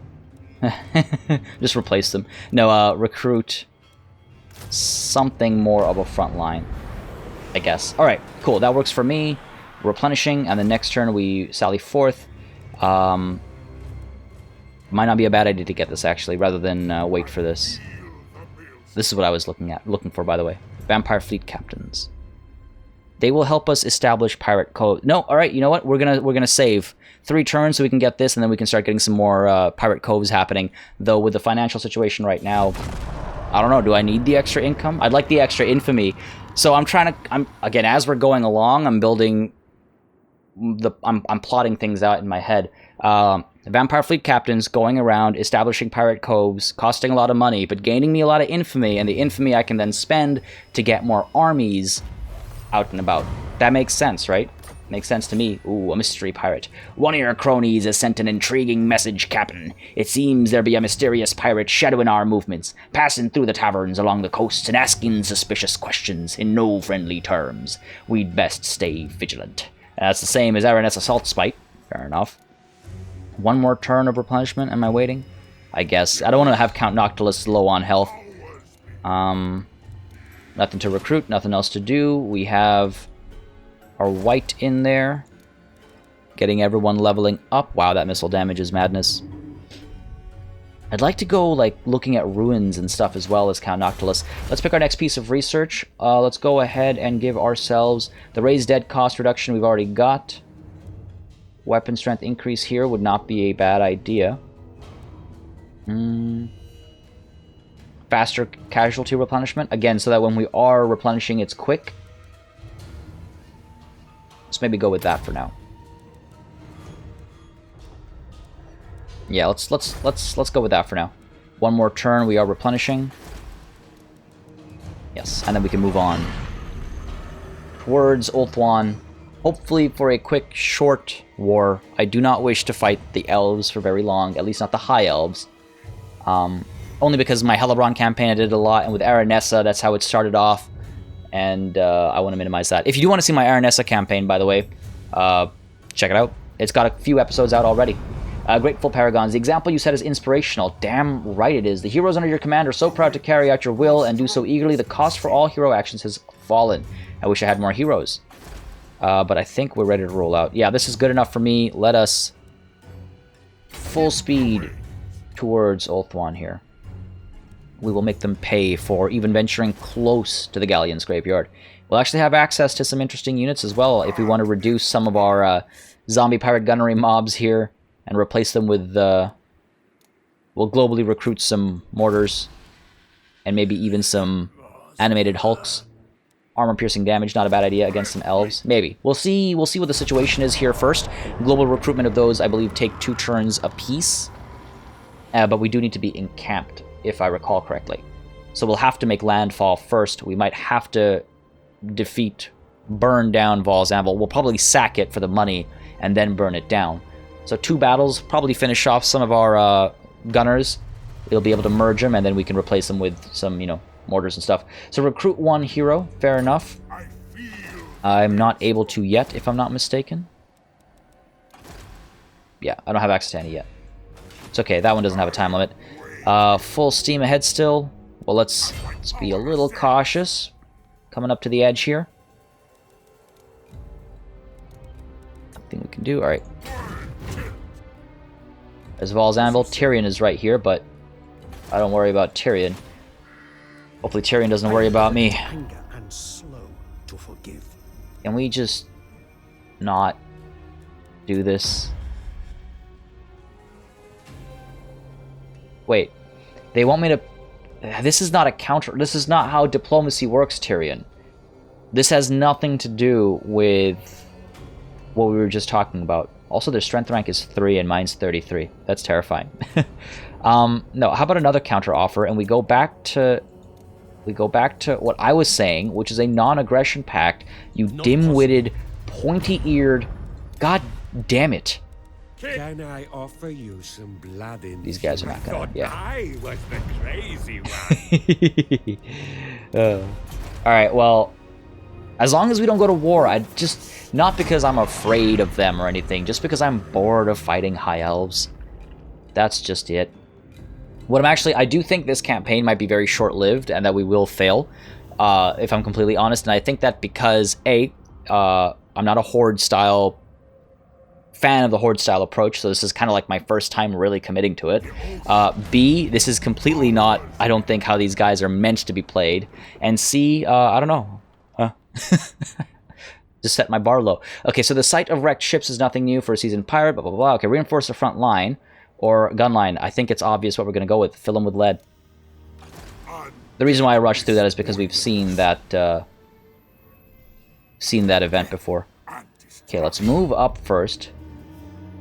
Just replace them. No, recruit something more of a front line, I guess. Alright, cool. That works for me. Replenishing, and the next turn we sally forth. Might not be a bad idea to get this, actually, rather than wait for this. This is what I was looking for, by the way. Vampire Fleet Captains. They will help us establish pirate code. No, alright, you know what? We're gonna save 3 turns so we can get this, and then we can start getting some more pirate coves happening. Though with the financial situation right now, I don't know, do I need the extra income? I'd like the extra infamy. So I'm trying to, again, as we're going along, I'm building, I'm plotting things out in my head. Vampire Fleet Captains going around, establishing pirate coves, costing a lot of money, but gaining me a lot of infamy, and the infamy I can then spend to get more armies out and about. That makes sense, right? Makes sense to me. Ooh, a mystery pirate. One of your cronies has sent an intriguing message, Captain. It seems there be a mysterious pirate shadowing our movements, passing through the taverns along the coast and asking suspicious questions in no friendly terms. We'd best stay vigilant. That's the same as Araness Assault Spite. Fair enough. One more turn of replenishment. Am I waiting? I guess. I don't want to have Count Noctilus low on health. Nothing to recruit. Nothing else to do. We have our white in there. Getting everyone leveling up. Wow, that missile damage is madness. I'd like to go, like, looking at ruins and stuff as well as Count Noctilus. Let's pick our next piece of research. Let's go ahead and give ourselves the raised dead cost reduction we've already got. Weapon strength increase here would not be a bad idea. Faster casualty replenishment. Again, so that when we are replenishing, it's quick. Let's maybe go with that for now. Yeah, let's go with that for now. One more turn, we are replenishing. Yes, and then we can move on towards Ulthuan. Hopefully for a quick, short war. I do not wish to fight the elves for very long, at least not the high elves. Only because my Helebron campaign I did a lot, and with Aranessa, that's how it started off. And I want to minimize that. If you do want to see my Aranessa campaign, by the way, check it out. It's got a few episodes out already. Grateful Paragons, the example you set is inspirational. Damn right it is. The heroes under your command are so proud to carry out your will and do so eagerly. The cost for all hero actions has fallen. I wish I had more heroes. But I think we're ready to roll out. Yeah, this is good enough for me. Let us full speed towards Ulthuan here. We will make them pay for even venturing close to the Galleon's graveyard. We'll actually have access to some interesting units as well if we want to reduce some of our zombie pirate gunnery mobs here and replace them with We'll globally recruit some mortars. And maybe even some animated hulks. Armor-piercing damage, not a bad idea against some elves. Maybe. We'll see what the situation is here first. Global recruitment of those, I believe, take 2 turns apiece. But we do need to be encamped, if I recall correctly. So we'll have to make landfall first. We might have to burn down Val's Anvil. We'll probably sack it for the money and then burn it down. So 2 battles, probably finish off some of our gunners. We'll be able to merge them, and then we can replace them with some, mortars and stuff. So recruit 1 hero, fair enough. I'm not able to yet, if I'm not mistaken. Yeah, I don't have access to any yet. It's okay, that one doesn't have a time limit. Full steam ahead still. Well, let's be a little cautious. Coming up to the edge here. Nothing we can do, alright. There's Val's Anvil. Tyrion is right here, but I don't worry about Tyrion. Hopefully Tyrion doesn't worry about me. Can we just not do this? Wait. They want me to... This is not a counter... This is not how diplomacy works, Tyrion. This has nothing to do with what we were just talking about. Also, their strength rank is 3 and mine's 33. That's terrifying. No, how about another counter offer and we go back to what I was saying, which is a non-aggression pact. You dim-witted, pointy-eared, god damn it. Can I offer you some blood in? These guys are not gonna, yeah. I was the crazy one. Alright, well, as long as we don't go to war, not because I'm afraid of them or anything, just because I'm bored of fighting high elves. That's just it. I do think this campaign might be very short-lived and that we will fail, if I'm completely honest. And I think that because, A, I'm not a Horde-style fan of the Horde-style approach, so this is kind of like my first time really committing to it. B, this is completely not, I don't think, how these guys are meant to be played. And C, I don't know. Just set my bar low. Okay, so the sight of wrecked ships is nothing new for a seasoned pirate, blah, blah, blah. Okay, reinforce the front line. Or gun line. I think it's obvious what we're going to go with. Fill them with lead. The reason why I rushed through that is because we've seen that event before. Okay, let's move up first.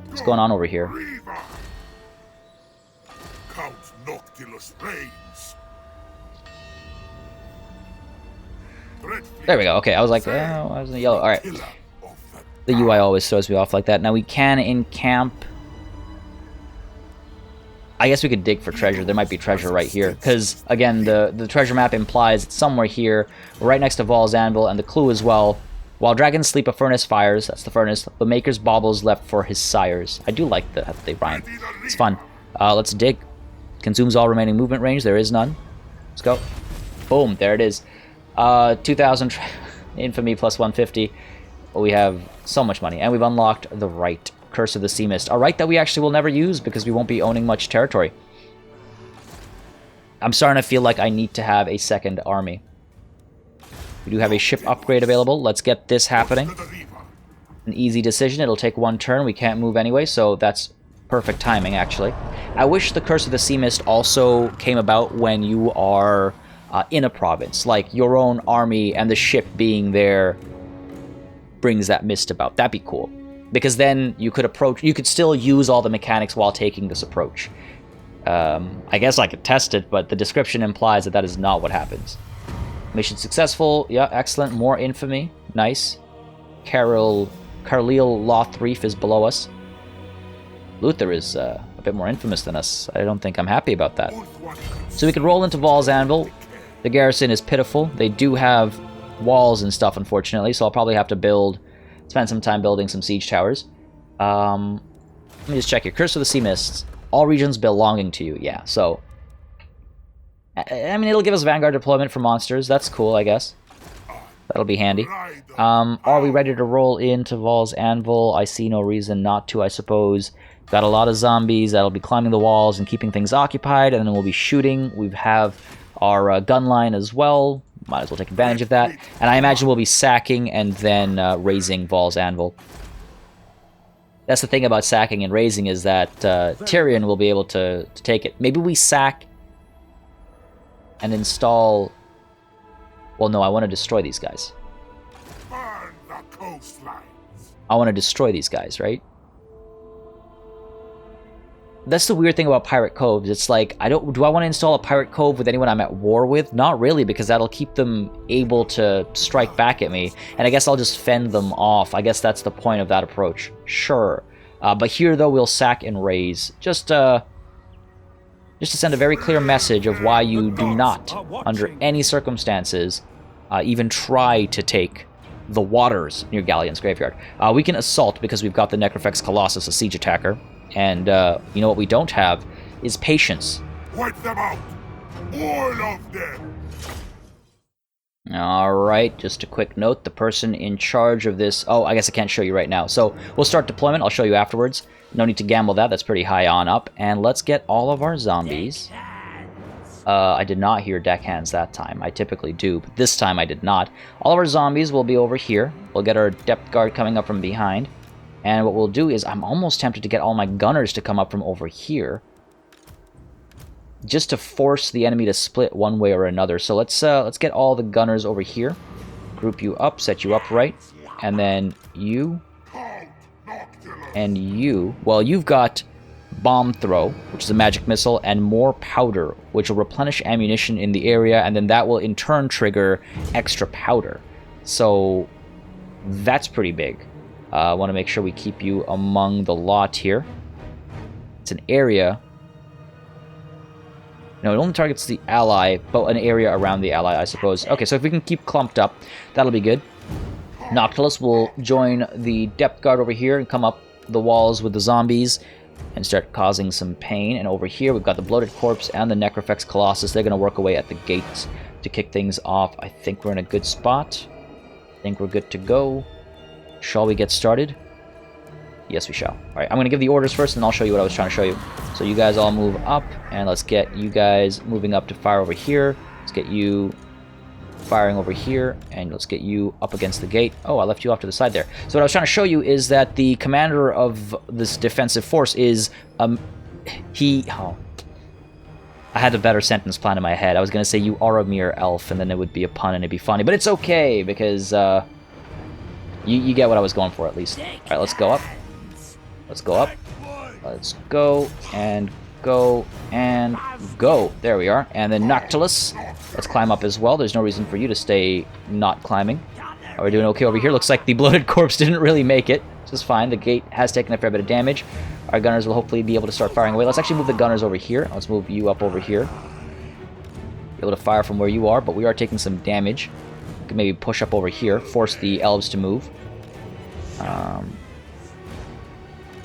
What's going on over here? Count Noctilus reigns. There we go. Okay, I was like, oh, I was in yellow. Alright. The UI always throws me off like that. Now we can encamp. I guess we could dig for treasure. There might be treasure right here. Because, again, the treasure map implies it's somewhere here, right next to Val's Anvil, and the clue as well. While dragons sleep, a furnace fires. That's the furnace. The maker's baubles left for his sires. I do like that they rhyme. It's fun. Let's dig. Consumes all remaining movement range. There is none. Let's go. Boom. There it is. 2,000 infamy plus 150. We have so much money. And we've unlocked the right. Curse of the Sea Mist. A right that we actually will never use because we won't be owning much territory. I'm starting to feel like I need to have a second army. We do have a ship upgrade available. Let's get this happening. An easy decision. It'll take 1 turn. We can't move anyway, so that's perfect timing, actually. I wish the Curse of the Sea Mist also came about when you are in a province. Like, your own army and the ship being there brings that mist about. That'd be cool. Because then you could still use all the mechanics while taking this approach. I guess I could test it, but the description implies that that is not what happens. Mission successful. Yeah, excellent. More infamy. Nice. Carleal Lothreef is below us. Luther is a bit more infamous than us. I don't think I'm happy about that. So we could roll into Val's Anvil. The garrison is pitiful. They do have walls and stuff, unfortunately, so I'll probably have to spend some time building some siege towers. Let me just check here. Curse of the Sea Mists. All regions belonging to you. Yeah, so... I mean, it'll give us Vanguard deployment for monsters. That's cool, I guess. That'll be handy. Are we ready to roll into Val's Anvil? I see no reason not to, I suppose. Got a lot of zombies that'll be climbing the walls and keeping things occupied, and then we'll be shooting. We have our gun line as well. Might as well take advantage of that. And I imagine we'll be sacking and then raising Val's Anvil. That's the thing about sacking and raising, is that Tyrion will be able to take it. Maybe we sack and install... Well, no, I want to destroy these guys. Burn the coastlines. I want to destroy these guys, right? That's the weird thing about pirate coves. It's like, do I want to install a pirate cove with anyone I'm at war with? Not really, because that'll keep them able to strike back at me. And I guess I'll just fend them off. I guess that's the point of that approach. Sure. But here, though, we'll sack and raise. Just to send a very clear message of why you do not, under any circumstances, even try to take the waters near Galleon's graveyard. We can assault because we've got the Necrofex Colossus, a siege attacker. And you know what we don't have is patience. Wipe them out! All of them! Alright, just a quick note. The person in charge of this... Oh, I guess I can't show you right now. So, we'll start deployment. I'll show you afterwards. No need to gamble that. That's pretty high on up. And let's get all of our zombies. I did not hear deckhands that time. I typically do, but this time I did not. All of our zombies will be over here. We'll get our depth guard coming up from behind. And what we'll do is, I'm almost tempted to get all my gunners to come up from over here, just to force the enemy to split one way or another. So let's get all the gunners over here, group you up, set you up right, and then you and you. Well, you've got bomb throw, which is a magic missile, and more powder, which will replenish ammunition in the area, and then that will in turn trigger extra powder. So that's pretty big. I want to make sure we keep you among the lot here. It's an area. No, it only targets the ally, but an area around the ally, I suppose. Okay, so if we can keep clumped up, that'll be good. Noctilus will join the depth guard over here and come up the walls with the zombies and start causing some pain. And over here, we've got the Bloated Corpse and the Necrofex Colossus. They're going to work away at the gates to kick things off. I think we're in a good spot. I think we're good to go. Shall we get started? Yes, we shall. Alright, I'm going to give the orders first, and I'll show you what I was trying to show you. So you guys all move up, and let's get you guys moving up to fire over here. Let's get you firing over here, and let's get you up against the gate. Oh, I left you off to the side there. So what I was trying to show you is that the commander of this defensive force is... I had a better sentence plan in my head. I was going to say, you are a mere elf, and then it would be a pun, and it'd be funny. But it's okay, because... You get what I was going for, at least. Alright, let's go up. Let's go up. Let's go, and go, and go. There we are. And then Noctilus. Let's climb up as well. There's no reason for you to stay not climbing. Are we doing okay over here? Looks like the Bloated Corpse didn't really make it, which is fine. The gate has taken a fair bit of damage. Our gunners will hopefully be able to start firing away. Let's actually move the gunners over here. Let's move you up over here. Be able to fire from where you are, but we are taking some damage. We can maybe push up over here, force the elves to move.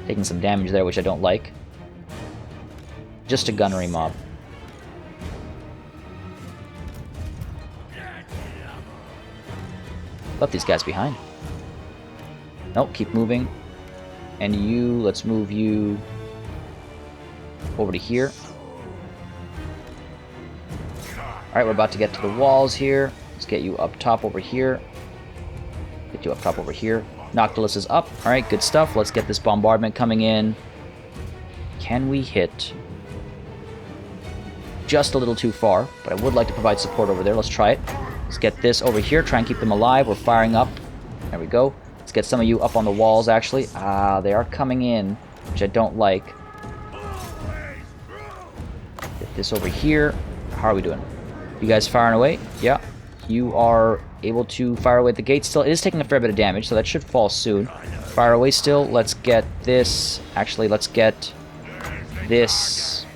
Taking some damage there, which I don't like. Just a gunnery mob. Left these guys behind. Nope, keep moving. And you, let's move you over to here. Alright, we're about to get to the walls here. Let's get you up top over here. Get you up top over here. Noctilus is up. Alright, good stuff. Let's get this bombardment coming in. Can we hit? Just a little too far, but I would like to provide support over there. Let's try it. Let's get this over here. Try and keep them alive. We're firing up. There we go. Let's get some of you up on the walls, actually. They are coming in, which I don't like. Get this over here. How are we doing? You guys firing away? Yeah. You are able to fire away at the gate still. It is taking a fair bit of damage, so that should fall soon. Fire away still. Let's get this. Actually, let's get this.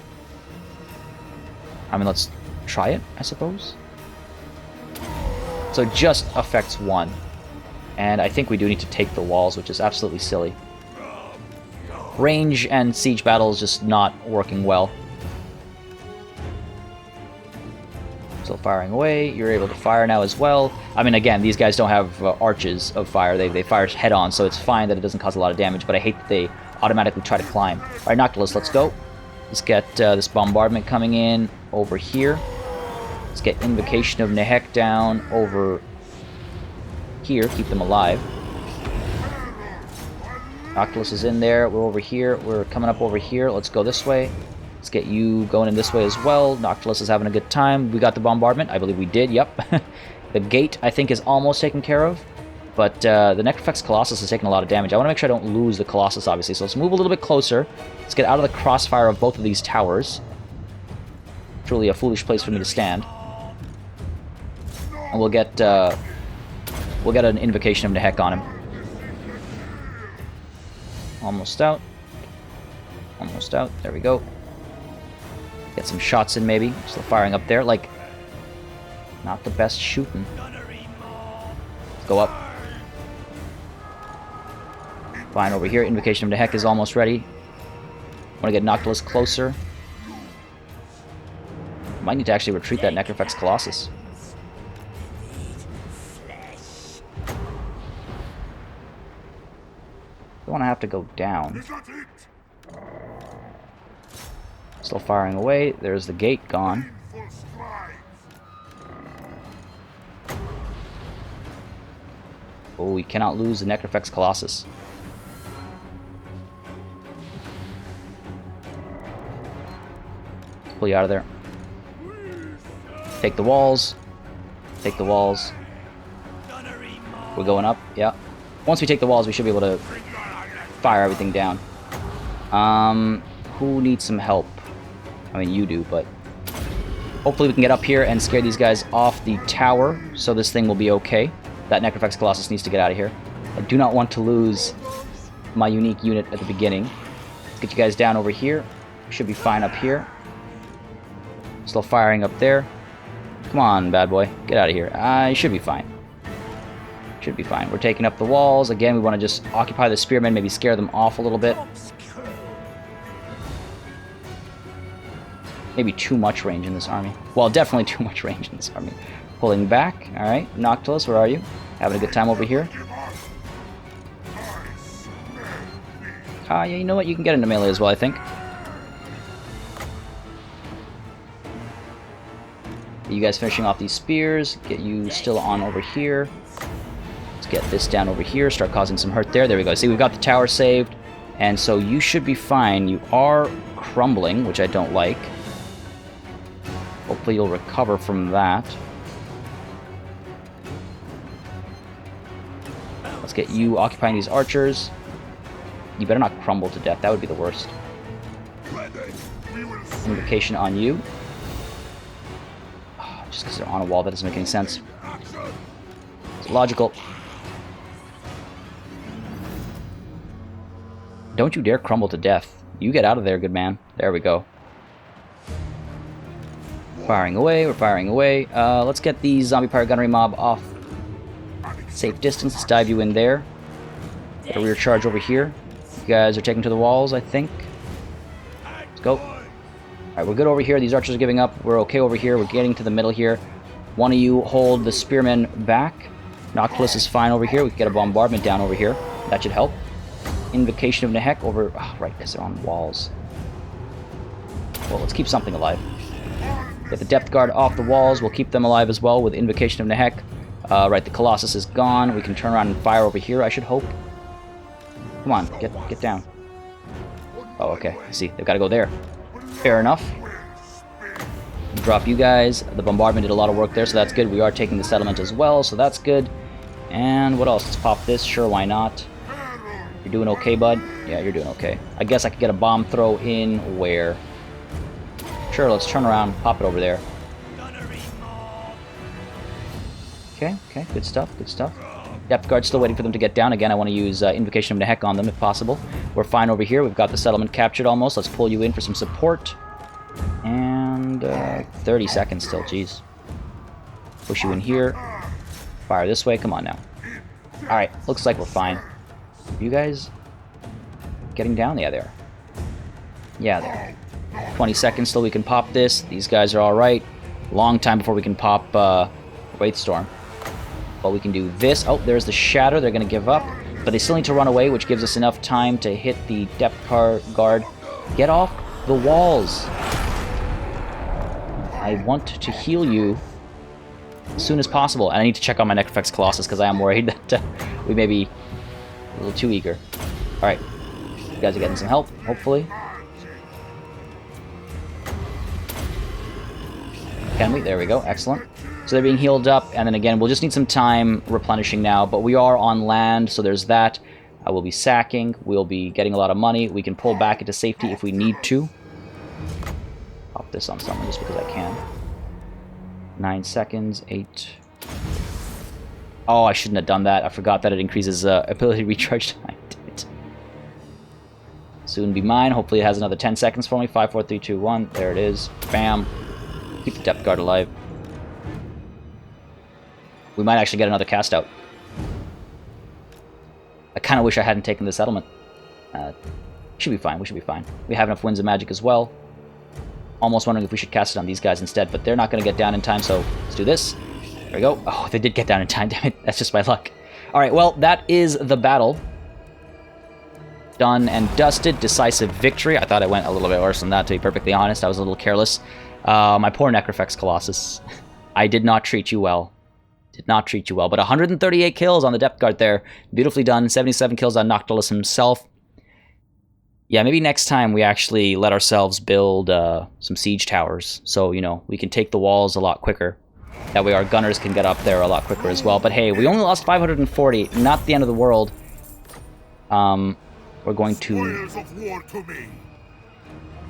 I mean, let's try it, I suppose. So it just affects one. And I think we do need to take the walls, which is absolutely silly. Range and siege battle is just not working well. Still firing away. You're able to fire now as well. I mean, again, these guys don't have arches of fire. They fire head-on, so it's fine that it doesn't cause a lot of damage, but I hate that they automatically try to climb. Alright, Noctilus, let's go. Let's get this bombardment coming in over here. Let's get Invocation of Nehek down over here. Keep them alive. Noctilus is in there. We're over here. We're coming up over here. Let's go this way. Let's get you going in this way as well. Noctilus is having a good time. We got the bombardment. I believe we did. Yep. The gate, I think, is almost taken care of. But the Necrofex Colossus is taking a lot of damage. I want to make sure I don't lose the Colossus, obviously. So let's move a little bit closer. Let's get out of the crossfire of both of these towers. Truly a foolish place for me to stand. And we'll get an Invocation of Nehek on him. Almost out. Almost out. There we go. Get some shots in, maybe. Still firing up there. Like, not the best shooting. Let's go up. Fine, over here. Invocation of Nehek is almost ready. Want to get Noctilus closer. Might need to actually retreat that Necrofex Colossus. Don't want to have to go down. Still firing away. There's the gate gone. Oh, we cannot lose the Necrofex Colossus. Pull you out of there. Take the walls. Take the walls. We're going up. Yeah. Once we take the walls, we should be able to fire everything down. Who needs some help? I mean, you do, but hopefully we can get up here and scare these guys off the tower, so this thing will be okay. That Necrofex Colossus needs to get out of here. I do not want to lose my unique unit at the beginning. Let's get you guys down over here. Should be fine up here. Still firing up there. Come on, bad boy. Get out of here. I should be fine. Should be fine. We're taking up the walls. Again, we want to just occupy the spearmen, maybe scare them off a little bit. Maybe too much range in this army. Well, definitely too much range in this army. Pulling back. Alright. Noctilus, where are you? Having a good time over here. Yeah, you know what? You can get into melee as well, I think. You guys finishing off these spears. Get you still on over here. Let's get this down over here. Start causing some hurt there. There we go. See, we've got the tower saved. And so you should be fine. You are crumbling, which I don't like. Hopefully you'll recover from that. Let's get you occupying these archers. You better not crumble to death. That would be the worst. Invocation on you. Just because they're on a wall, that doesn't make any sense. It's logical. Don't you dare crumble to death. You get out of there, good man. There we go. Firing away, we're firing away. Let's get the zombie pirate gunnery mob off safe distance. Let's dive you in there. Get a rear charge over here. You guys are taking to the walls, I think. Let's go. Alright, we're good over here. These archers are giving up. We're okay over here. We're getting to the middle here. One of you hold the spearmen back. Noctilus is fine over here. We can get a bombardment down over here. That should help. Invocation of Nehek over... Oh, right, because they're on walls. Well, let's keep something alive. Get the depth guard off the walls. We'll keep them alive as well with Invocation of Nehek. Right, the Colossus is gone. We can turn around and fire over here, I should hope. Come on, get down. Oh, okay. I see. They've got to go there. Fair enough. Drop you guys. The bombardment did a lot of work there, so that's good. We are taking the settlement as well, so that's good. And what else? Let's pop this. Sure, why not? You're doing okay, bud? Yeah, you're doing okay. I guess I could get a bomb throw in where? Sure, let's turn around, pop it over there. Okay, good stuff, good stuff. Depth guard still waiting for them to get down. Again, I want to use Invocation of Nehek on them if possible. We're fine over here. We've got the settlement captured almost. Let's pull you in for some support. And 30 seconds still, jeez. Push you in here. Fire this way. Come on now. Alright, looks like we're fine. You guys getting down? Yeah, there. Yeah, there. 20 seconds till we can pop this. These guys are alright. Long time before we can pop Wraithstorm. But we can do this. Oh, there's the Shatter. They're going to give up. But they still need to run away, which gives us enough time to hit the depth guard. Get off the walls. I want to heal you as soon as possible. And I need to check on my Necrofex Colossus because I am worried that we may be a little too eager. Alright. You guys are getting some help, hopefully. Can we? There we go. Excellent. So they're being healed up, and then again, we'll just need some time replenishing now, but we are on land, so there's that. We'll be sacking. We'll be getting a lot of money. We can pull back into safety if we need to. Pop this on someone just because I can. 9 seconds. 8. Oh, I shouldn't have done that. I forgot that it increases ability recharge time. Damn it. Soon be mine. Hopefully it has another 10 seconds for me. 5, 4, 3, 2, 1. There it is. Bam. Keep the depth guard alive. We might actually get another cast out. I kind of wish I hadn't taken the settlement. Should be fine. We should be fine. We have enough winds of magic as well. Almost wondering if we should cast it on these guys instead, but they're not going to get down in time, so let's do this. There we go. Oh, they did get down in time. Damn it. That's just my luck. All right, well, that is the battle. Done and dusted. Decisive victory. I thought it went a little bit worse than that, to be perfectly honest. I was a little careless. My poor Necrofex Colossus. I did not treat you well. Did not treat you well. But 138 kills on the depth guard there. Beautifully done. 77 kills on Noctilus himself. Yeah, maybe next time we actually let ourselves build some siege towers. So, you know, we can take the walls a lot quicker. That way our gunners can get up there a lot quicker as well. But hey, we only lost 540. Not the end of the world. We're going to...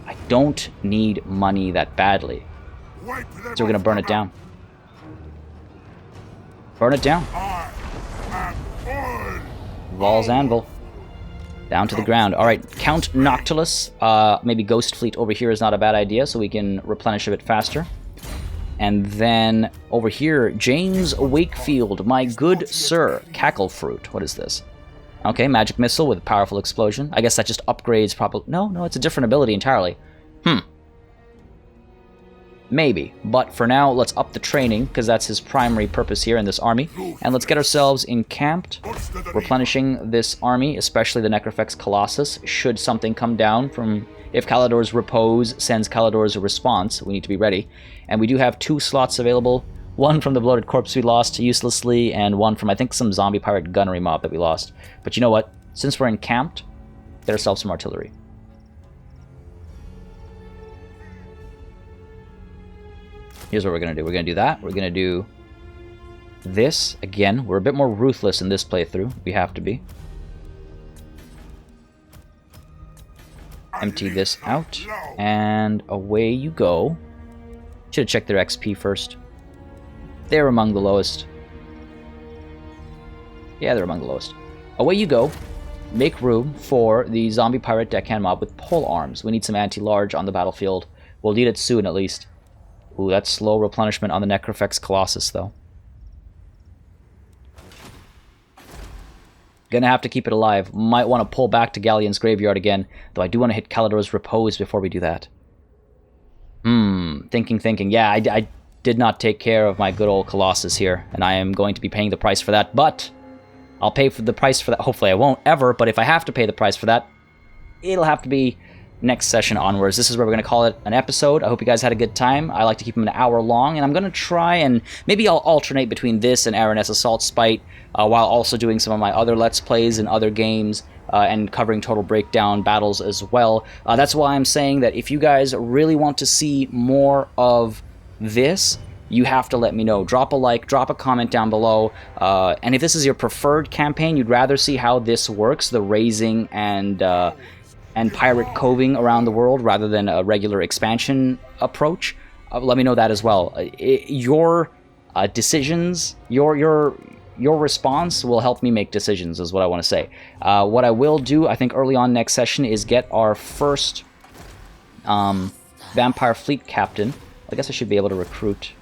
I don't need money that badly. So we're going to burn it down. Burn it down. Val's Anvil. Down to the ground. Alright, Count Noctilus. Maybe Ghost Fleet over here is not a bad idea, so we can replenish a bit faster. And then over here, James Wakefield, my good sir. Cackle Fruit. What is this? Okay, magic missile with a powerful explosion. I guess that just upgrades probably... No, it's a different ability entirely. Maybe. But for now, let's up the training, because that's his primary purpose here in this army. And let's get ourselves encamped, replenishing this army, especially the Necrofex Colossus, should something come down from... If Kalidor's Repose sends Kalidor's response, we need to be ready. And we do have 2 slots available. One from the Bloated Corpse we lost uselessly, and one from, I think, some zombie pirate gunnery mob that we lost. But you know what? Since we're encamped, get ourselves some artillery. Here's what we're going to do. We're going to do that. We're going to do this. Again, we're a bit more ruthless in this playthrough. We have to be. Empty this out, and away you go. Should have checked their XP first. They're among the lowest. Yeah, they're among the lowest. Away you go. Make room for the zombie pirate deckhand mob with pole arms. We need some anti-large on the battlefield. We'll need it soon, at least. Ooh, that's slow replenishment on the Necrofex Colossus, though. Gonna have to keep it alive. Might want to pull back to Galleon's Graveyard again, though I do want to hit Kalidor's Repose before we do that. Thinking. Yeah, I did not take care of my good old Colossus here, and I am going to be paying the price for that, but I'll pay for the price for that. Hopefully I won't, ever, but if I have to pay the price for that, it'll have to be next session onwards. This is where we're going to call it an episode. I hope you guys had a good time. I like to keep them an hour long, and I'm going to try and maybe I'll alternate between this and Araness Assault Spite while also doing some of my other Let's Plays and other games and covering Total Breakdown battles as well. That's why I'm saying that if you guys really want to see more of this, you have to let me know. Drop a like, drop a comment down below, and if this is your preferred campaign, you'd rather see how this works, the raising and pirate coving around the world rather than a regular expansion approach, let me know that as well. Your decisions, your response will help me make decisions, is what I want to say. What I will do, I think early on next session, is get our first Vampire Fleet Captain. I guess I should be able to recruit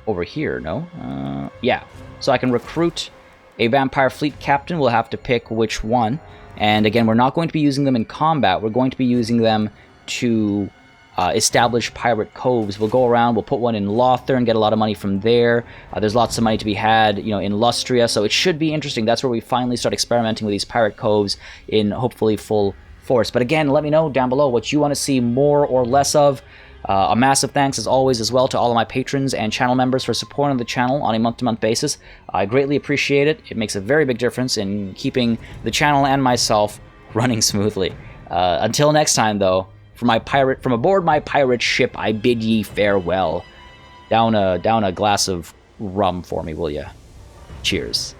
over here, no? Yeah, so I can recruit a Vampire Fleet Captain. We'll have to pick which one. And again, we're not going to be using them in combat. We're going to be using them to establish pirate coves. We'll go around, we'll put one in Lothar and get a lot of money from there. There's lots of money to be had, you know, in Lustria, so it should be interesting. That's where we finally start experimenting with these pirate coves in hopefully full force. But again, let me know down below what you want to see more or less of. A massive thanks, as always, as well to all of my patrons and channel members for supporting the channel on a month-to-month basis. I greatly appreciate it. It makes a very big difference in keeping the channel and myself running smoothly. Until next time, though, from aboard my pirate ship, I bid ye farewell. Down a glass of rum for me, will ya? Cheers.